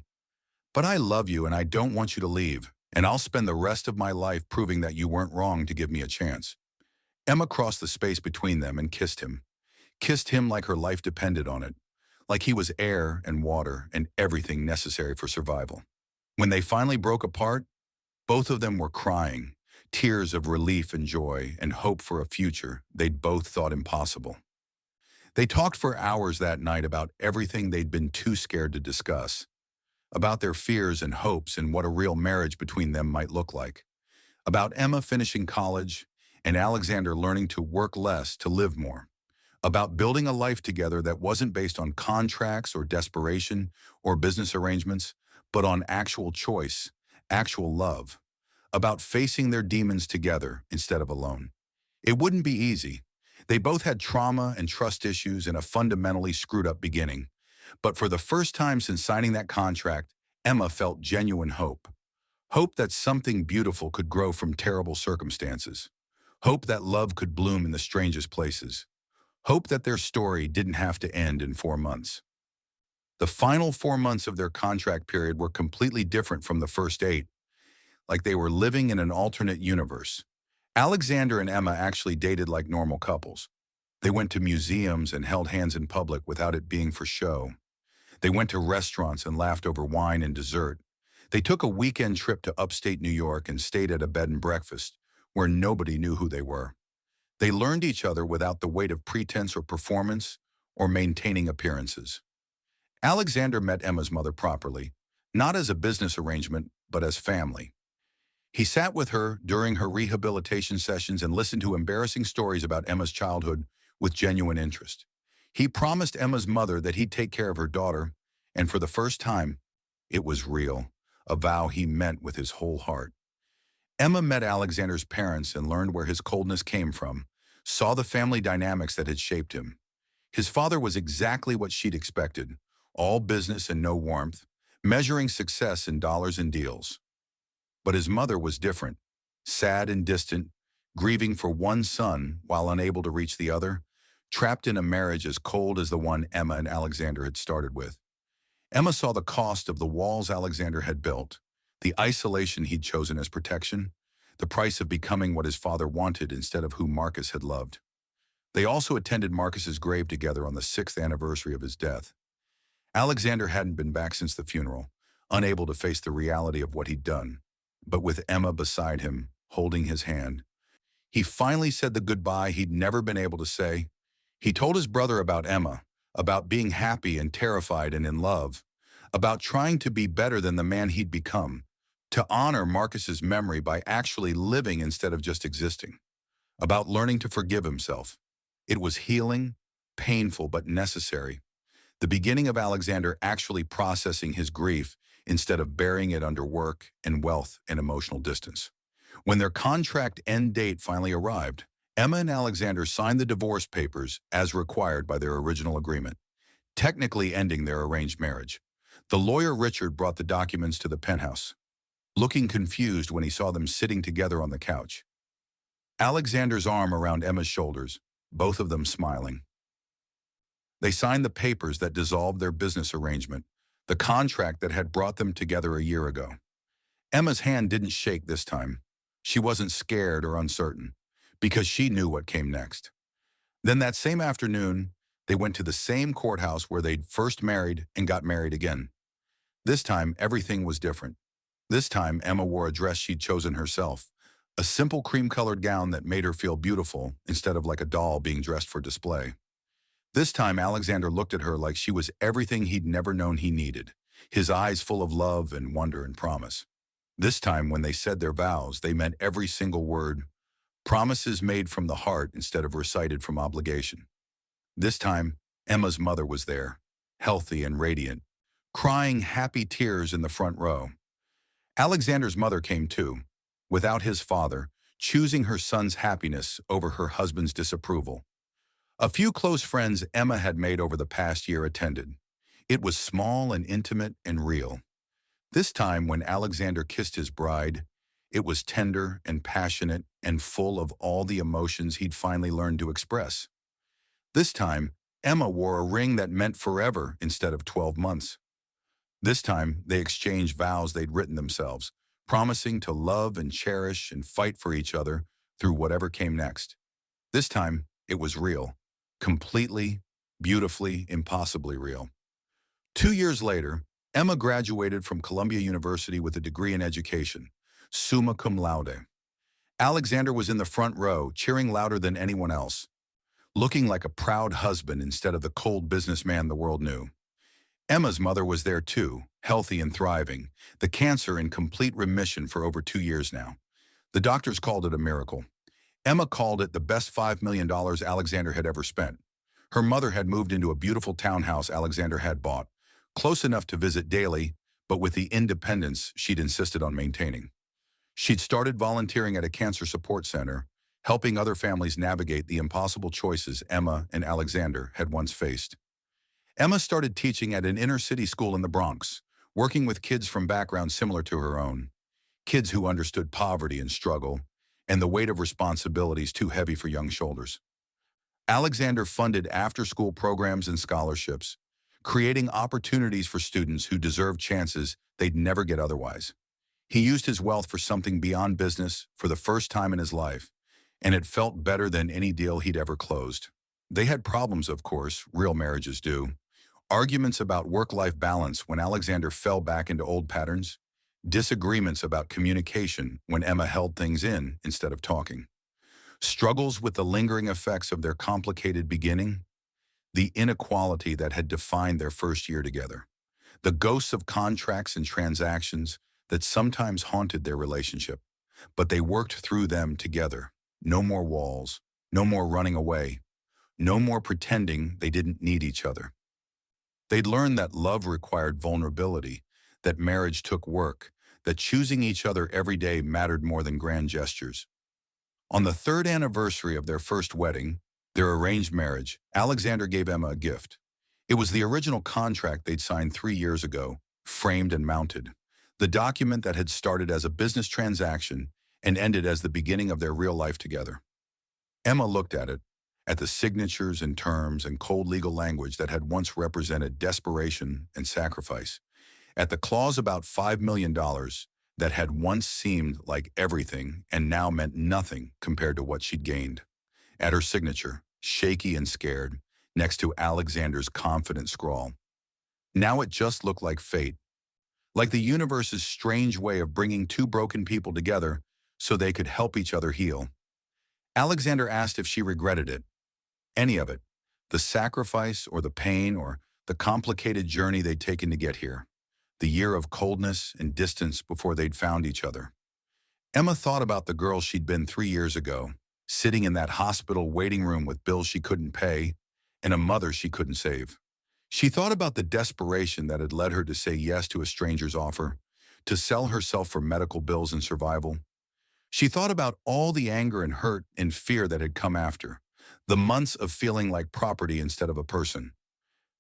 But I love you and I don't want you to leave, and I'll spend the rest of my life proving that you weren't wrong to give me a chance. Emma crossed the space between them and kissed him like her life depended on it, like he was air and water and everything necessary for survival. When they finally broke apart, both of them were crying, tears of relief and joy and hope for a future they'd both thought impossible. They talked for hours that night about everything they'd been too scared to discuss, about their fears and hopes and what a real marriage between them might look like, about Emma finishing college and Alexander learning to work less to live more, about building a life together that wasn't based on contracts or desperation or business arrangements, but on actual choice, actual love, about facing their demons together instead of alone. It wouldn't be easy. They both had trauma and trust issues and a fundamentally screwed up beginning. But for the first time since signing that contract, Emma felt genuine hope. Hope that something beautiful could grow from terrible circumstances. Hope that love could bloom in the strangest places. Hope that their story didn't have to end in 4 months. The final 4 months of their contract period were completely different from the first 8, like they were living in an alternate universe. Alexander and Emma actually dated like normal couples. They went to museums and held hands in public without it being for show. They went to restaurants and laughed over wine and dessert. They took a weekend trip to upstate New York and stayed at a bed and breakfast where nobody knew who they were. They learned each other without the weight of pretense or performance or maintaining appearances. Alexander met Emma's mother properly, not as a business arrangement, but as family. He sat with her during her rehabilitation sessions and listened to embarrassing stories about Emma's childhood with genuine interest. He promised Emma's mother that he'd take care of her daughter, and for the first time, it was real, a vow he meant with his whole heart. Emma met Alexander's parents and learned where his coldness came from, saw the family dynamics that had shaped him. His father was exactly what she'd expected, all business and no warmth, measuring success in dollars and deals. But his mother was different, sad and distant, grieving for one son while unable to reach the other, trapped in a marriage as cold as the one Emma and Alexander had started with. Emma saw the cost of the walls Alexander had built, the isolation he'd chosen as protection, the price of becoming what his father wanted instead of who Marcus had loved. They also attended Marcus's grave together on the 6th anniversary of his death. Alexander hadn't been back since the funeral, unable to face the reality of what he'd done. But with Emma beside him, holding his hand, he finally said the goodbye he'd never been able to say. He told his brother about Emma, about being happy and terrified and in love, about trying to be better than the man he'd become, to honor Marcus's memory by actually living instead of just existing, about learning to forgive himself. It was healing, painful but necessary. The beginning of Alexander actually processing his grief instead of burying it under work and wealth and emotional distance. When their contract end date finally arrived, Emma and Alexander signed the divorce papers as required by their original agreement, technically ending their arranged marriage. The lawyer Richard brought the documents to the penthouse, looking confused when he saw them sitting together on the couch. Alexander's arm around Emma's shoulders, both of them smiling. They signed the papers that dissolved their business arrangement, the contract that had brought them together a year ago. Emma's hand didn't shake this time. She wasn't scared or uncertain, because she knew what came next. Then that same afternoon, they went to the same courthouse where they'd first married and got married again. This time, everything was different. This time, Emma wore a dress she'd chosen herself, a simple cream-colored gown that made her feel beautiful instead of like a doll being dressed for display. This time, Alexander looked at her like she was everything he'd never known he needed, his eyes full of love and wonder and promise. This time, when they said their vows, they meant every single word, promises made from the heart instead of recited from obligation. This time, Emma's mother was there, healthy and radiant, crying happy tears in the front row. Alexander's mother came too, without his father, choosing her son's happiness over her husband's disapproval. A few close friends Emma had made over the past year attended. It was small and intimate and real. This time, when Alexander kissed his bride, it was tender and passionate and full of all the emotions he'd finally learned to express. This time, Emma wore a ring that meant forever instead of 12 months. This time, they exchanged vows they'd written themselves, promising to love and cherish and fight for each other through whatever came next. This time, it was real. Completely, beautifully, impossibly real. 2 years later, Emma graduated from Columbia University with a degree in education, summa cum laude. Alexander was in the front row, cheering louder than anyone else, looking like a proud husband instead of the cold businessman the world knew. Emma's mother was there too, healthy and thriving, the cancer in complete remission for over 2 years now. The doctors called it a miracle. Emma called it the best $5 million Alexander had ever spent. Her mother had moved into a beautiful townhouse Alexander had bought, close enough to visit daily, but with the independence she'd insisted on maintaining. She'd started volunteering at a cancer support center, helping other families navigate the impossible choices Emma and Alexander had once faced. Emma started teaching at an inner-city school in the Bronx, working with kids from backgrounds similar to her own, kids who understood poverty and struggle, and the weight of responsibilities too heavy for young shoulders. Alexander funded after-school programs and scholarships, creating opportunities for students who deserved chances they'd never get otherwise. He used his wealth for something beyond business for the first time in his life, and it felt better than any deal he'd ever closed. They had problems, of course, real marriages do. Arguments about work-life balance when Alexander fell back into old patterns. Disagreements about communication when Emma held things in instead of talking. Struggles with the lingering effects of their complicated beginning. The inequality that had defined their first year together. The ghosts of contracts and transactions that sometimes haunted their relationship. But they worked through them together. No more walls. No more running away. No more pretending they didn't need each other. They'd learned that love required vulnerability, that marriage took work, that choosing each other every day mattered more than grand gestures. On the 3rd anniversary of their first wedding, their arranged marriage, Alexander gave Emma a gift. It was the original contract they'd signed 3 years ago, framed and mounted. The document that had started as a business transaction and ended as the beginning of their real life together. Emma looked at it. at the signatures and terms and cold legal language that had once represented desperation and sacrifice, at the clause about $5 million that had once seemed like everything and now meant nothing compared to what she'd gained, at her signature, shaky and scared, next to Alexander's confident scrawl. Now it just looked like fate, like the universe's strange way of bringing two broken people together so they could help each other heal. Alexander asked if she regretted it, any of it, the sacrifice or the pain or the complicated journey they'd taken to get here, the year of coldness and distance before they'd found each other. Emma thought about the girl she'd been 3 years ago, sitting in that hospital waiting room with bills she couldn't pay and a mother she couldn't save. She thought about the desperation that had led her to say yes to a stranger's offer, to sell herself for medical bills and survival. She thought about all the anger and hurt and fear that had come after, the months of feeling like property instead of a person.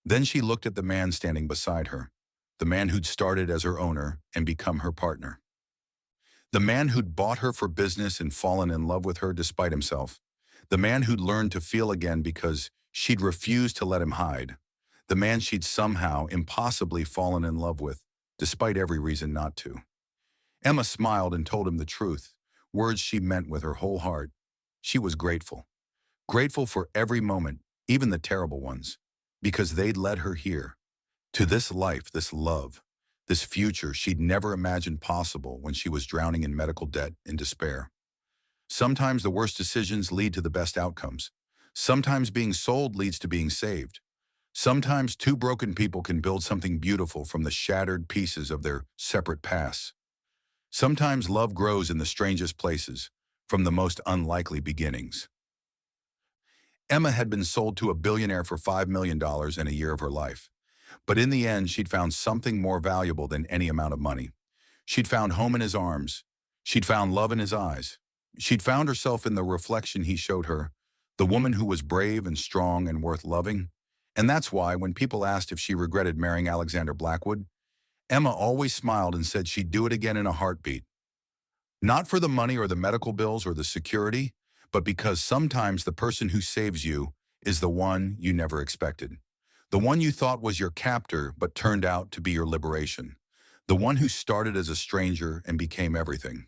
Then she looked at the man standing beside her, the man who'd started as her owner and become her partner. The man who'd bought her for business and fallen in love with her despite himself. The man who'd learned to feel again because she'd refused to let him hide. The man she'd somehow impossibly fallen in love with, despite every reason not to. Emma smiled and told him the truth, words she meant with her whole heart. She was grateful. Grateful for every moment, even the terrible ones, because they'd led her here, to this life, this love, this future she'd never imagined possible when she was drowning in medical debt and despair. Sometimes the worst decisions lead to the best outcomes. Sometimes being sold leads to being saved. Sometimes two broken people can build something beautiful from the shattered pieces of their separate pasts. Sometimes love grows in the strangest places, from the most unlikely beginnings. Emma had been sold to a billionaire for $5 million in a year of her life. But in the end, she'd found something more valuable than any amount of money. She'd found home in his arms. She'd found love in his eyes. She'd found herself in the reflection he showed her, the woman who was brave and strong and worth loving. And that's why, when people asked if she regretted marrying Alexander Blackwood, Emma always smiled and said she'd do it again in a heartbeat. Not for the money or the medical bills or the security, but because sometimes the person who saves you is the one you never expected. The one you thought was your captor but turned out to be your liberation. The one who started as a stranger and became everything.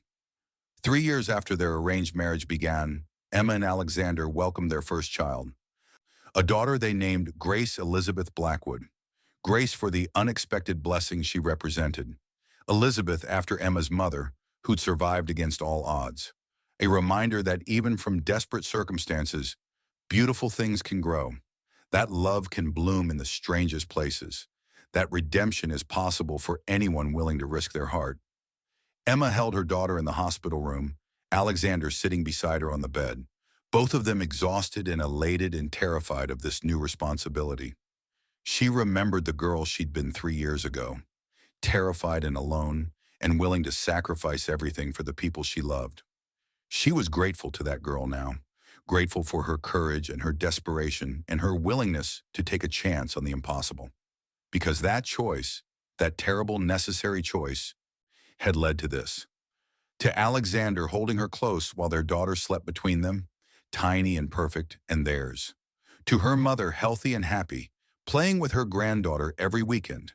3 years after their arranged marriage began, Emma and Alexander welcomed their first child, a daughter they named Grace Elizabeth Blackwood. Grace for the unexpected blessing she represented. Elizabeth after Emma's mother, who'd survived against all odds. A reminder that even from desperate circumstances, beautiful things can grow. That love can bloom in the strangest places. That redemption is possible for anyone willing to risk their heart. Emma held her daughter in the hospital room, Alexander sitting beside her on the bed, both of them exhausted and elated and terrified of this new responsibility. She remembered the girl she'd been 3 years ago, terrified and alone, and willing to sacrifice everything for the people she loved. She was grateful to that girl now, grateful for her courage and her desperation and her willingness to take a chance on the impossible. Because that choice, that terrible necessary choice, had led to this. To Alexander holding her close while their daughter slept between them, tiny and perfect, and theirs. To her mother healthy and happy, playing with her granddaughter every weekend.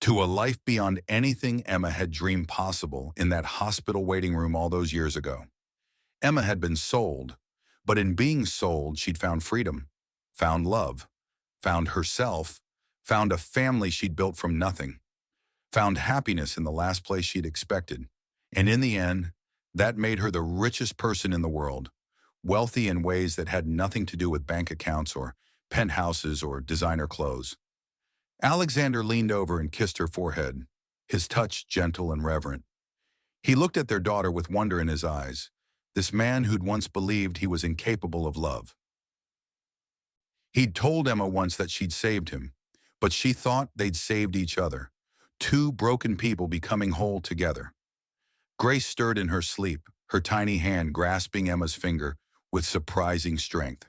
To a life beyond anything Emma had dreamed possible in that hospital waiting room all those years ago. Emma had been sold, but in being sold, she'd found freedom, found love, found herself, found a family she'd built from nothing, found happiness in the last place she'd expected. And in the end, that made her the richest person in the world, wealthy in ways that had nothing to do with bank accounts or penthouses or designer clothes. Alexander leaned over and kissed her forehead, his touch gentle and reverent. He looked at their daughter with wonder in his eyes, this man who'd once believed he was incapable of love. He'd told Emma once that she'd saved him, but she thought they'd saved each other, two broken people becoming whole together. Grace stirred in her sleep, her tiny hand grasping Emma's finger with surprising strength.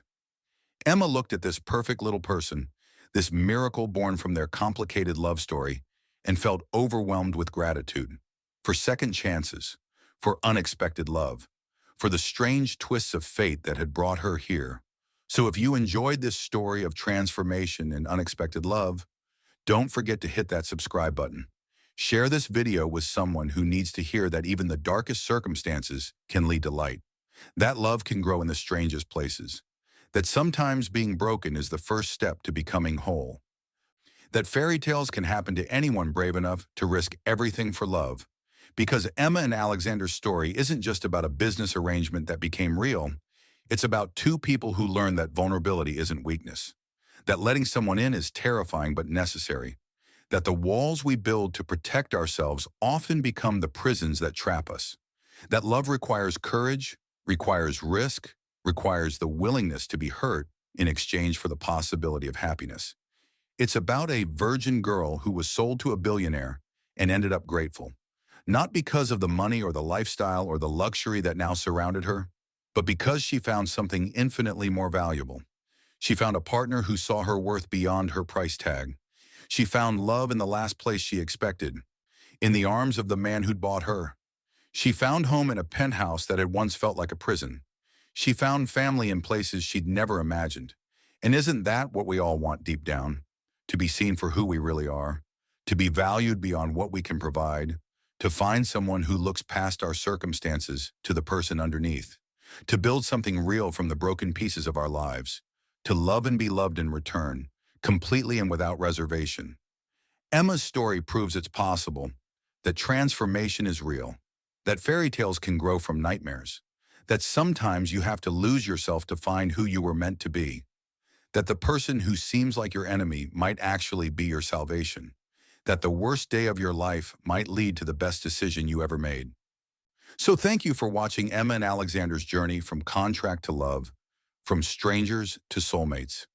Emma looked at this perfect little person, this miracle born from their complicated love story, and felt overwhelmed with gratitude for second chances, for unexpected love, for the strange twists of fate that had brought her here, So if you enjoyed this story of transformation and unexpected love, don't forget to hit that subscribe button. Share this video with someone who needs to hear that even the darkest circumstances can lead to light. That love can grow in the strangest places. That sometimes being broken is the first step to becoming whole. That fairy tales can happen to anyone brave enough to risk everything for love. Because Emma and Alexander's story isn't just about a business arrangement that became real. It's about two people who learned that vulnerability isn't weakness. That letting someone in is terrifying but necessary. That the walls we build to protect ourselves often become the prisons that trap us. That love requires courage, requires risk, requires the willingness to be hurt in exchange for the possibility of happiness. It's about a virgin girl who was sold to a billionaire and ended up grateful. Not because of the money or the lifestyle or the luxury that now surrounded her, but because she found something infinitely more valuable. She found a partner who saw her worth beyond her price tag. She found love in the last place she expected, in the arms of the man who'd bought her. She found home in a penthouse that had once felt like a prison. She found family in places she'd never imagined. And isn't that what we all want deep down? To be seen for who we really are, to be valued beyond what we can provide, to find someone who looks past our circumstances to the person underneath, to build something real from the broken pieces of our lives, to love and be loved in return, completely and without reservation. Emma's story proves it's possible, that transformation is real, that fairy tales can grow from nightmares, that sometimes you have to lose yourself to find who you were meant to be, that the person who seems like your enemy might actually be your salvation, that the worst day of your life might lead to the best decision you ever made. So thank you for watching Emma and Alexander's journey from contract to love, from strangers to soulmates.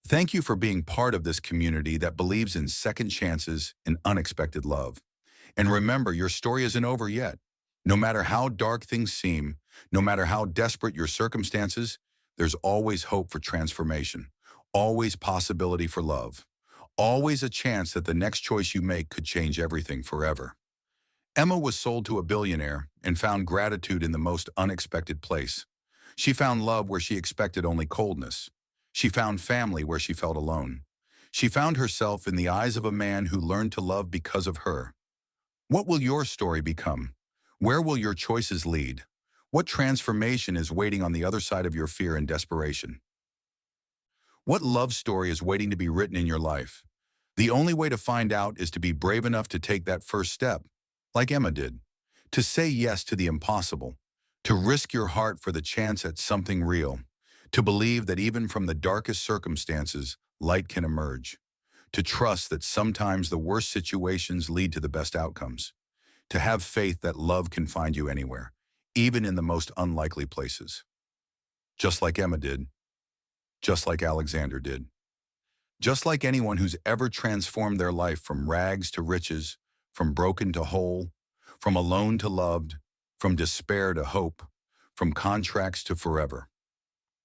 Thank you for being part of this community that believes in second chances and unexpected love. And remember, your story isn't over yet. No matter how dark things seem, no matter how desperate your circumstances, there's always hope for transformation, always possibility for love, always a chance that the next choice you make could change everything forever. Emma was sold to a billionaire and found gratitude in the most unexpected place. She found love where she expected only coldness. She found family where she felt alone. She found herself in the eyes of a man who learned to love because of her. What will your story become? Where will your choices lead? What transformation is waiting on the other side of your fear and desperation? What love story is waiting to be written in your life? The only way to find out is to be brave enough to take that first step, like Emma did, to say yes to the impossible, to risk your heart for the chance at something real, to believe that even from the darkest circumstances, light can emerge, to trust that sometimes the worst situations lead to the best outcomes, to have faith that love can find you anywhere, even in the most unlikely places. Just like Emma did, just like Alexander did, just like anyone who's ever transformed their life from rags to riches, from broken to whole, from alone to loved, from despair to hope, from contracts to forever.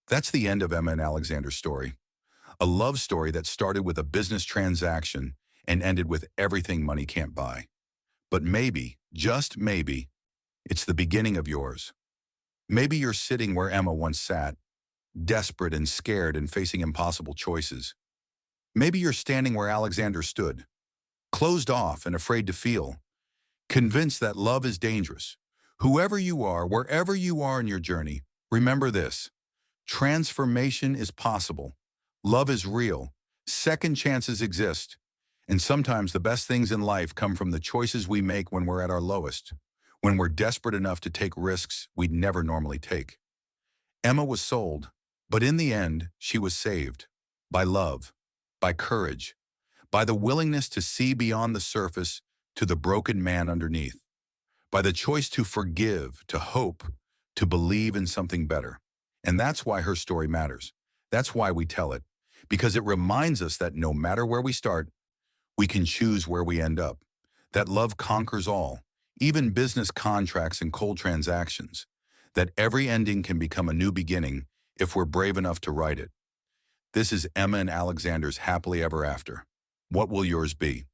That's the end of Emma and Alexander's story. A love story that started with a business transaction and ended with everything money can't buy. But maybe, just maybe, it's the beginning of yours. Maybe you're sitting where Emma once sat, desperate and scared and facing impossible choices. Maybe you're standing where Alexander stood, closed off and afraid to feel, convinced that love is dangerous. Whoever you are, wherever you are in your journey, remember this: transformation is possible. Love is real. Second chances exist. And sometimes the best things in life come from the choices we make when we're at our lowest, when we're desperate enough to take risks we'd never normally take. Emma was sold, but in the end, she was saved by love, by courage, by the willingness to see beyond the surface to the broken man underneath, by the choice to forgive, to hope, to believe in something better. And that's why her story matters. That's why we tell it, because it reminds us that no matter where we start, we can choose where we end up, that love conquers all, even business contracts and cold transactions, that every ending can become a new beginning if we're brave enough to write it. This is Emma and Alexander's Happily Ever After. What will yours be?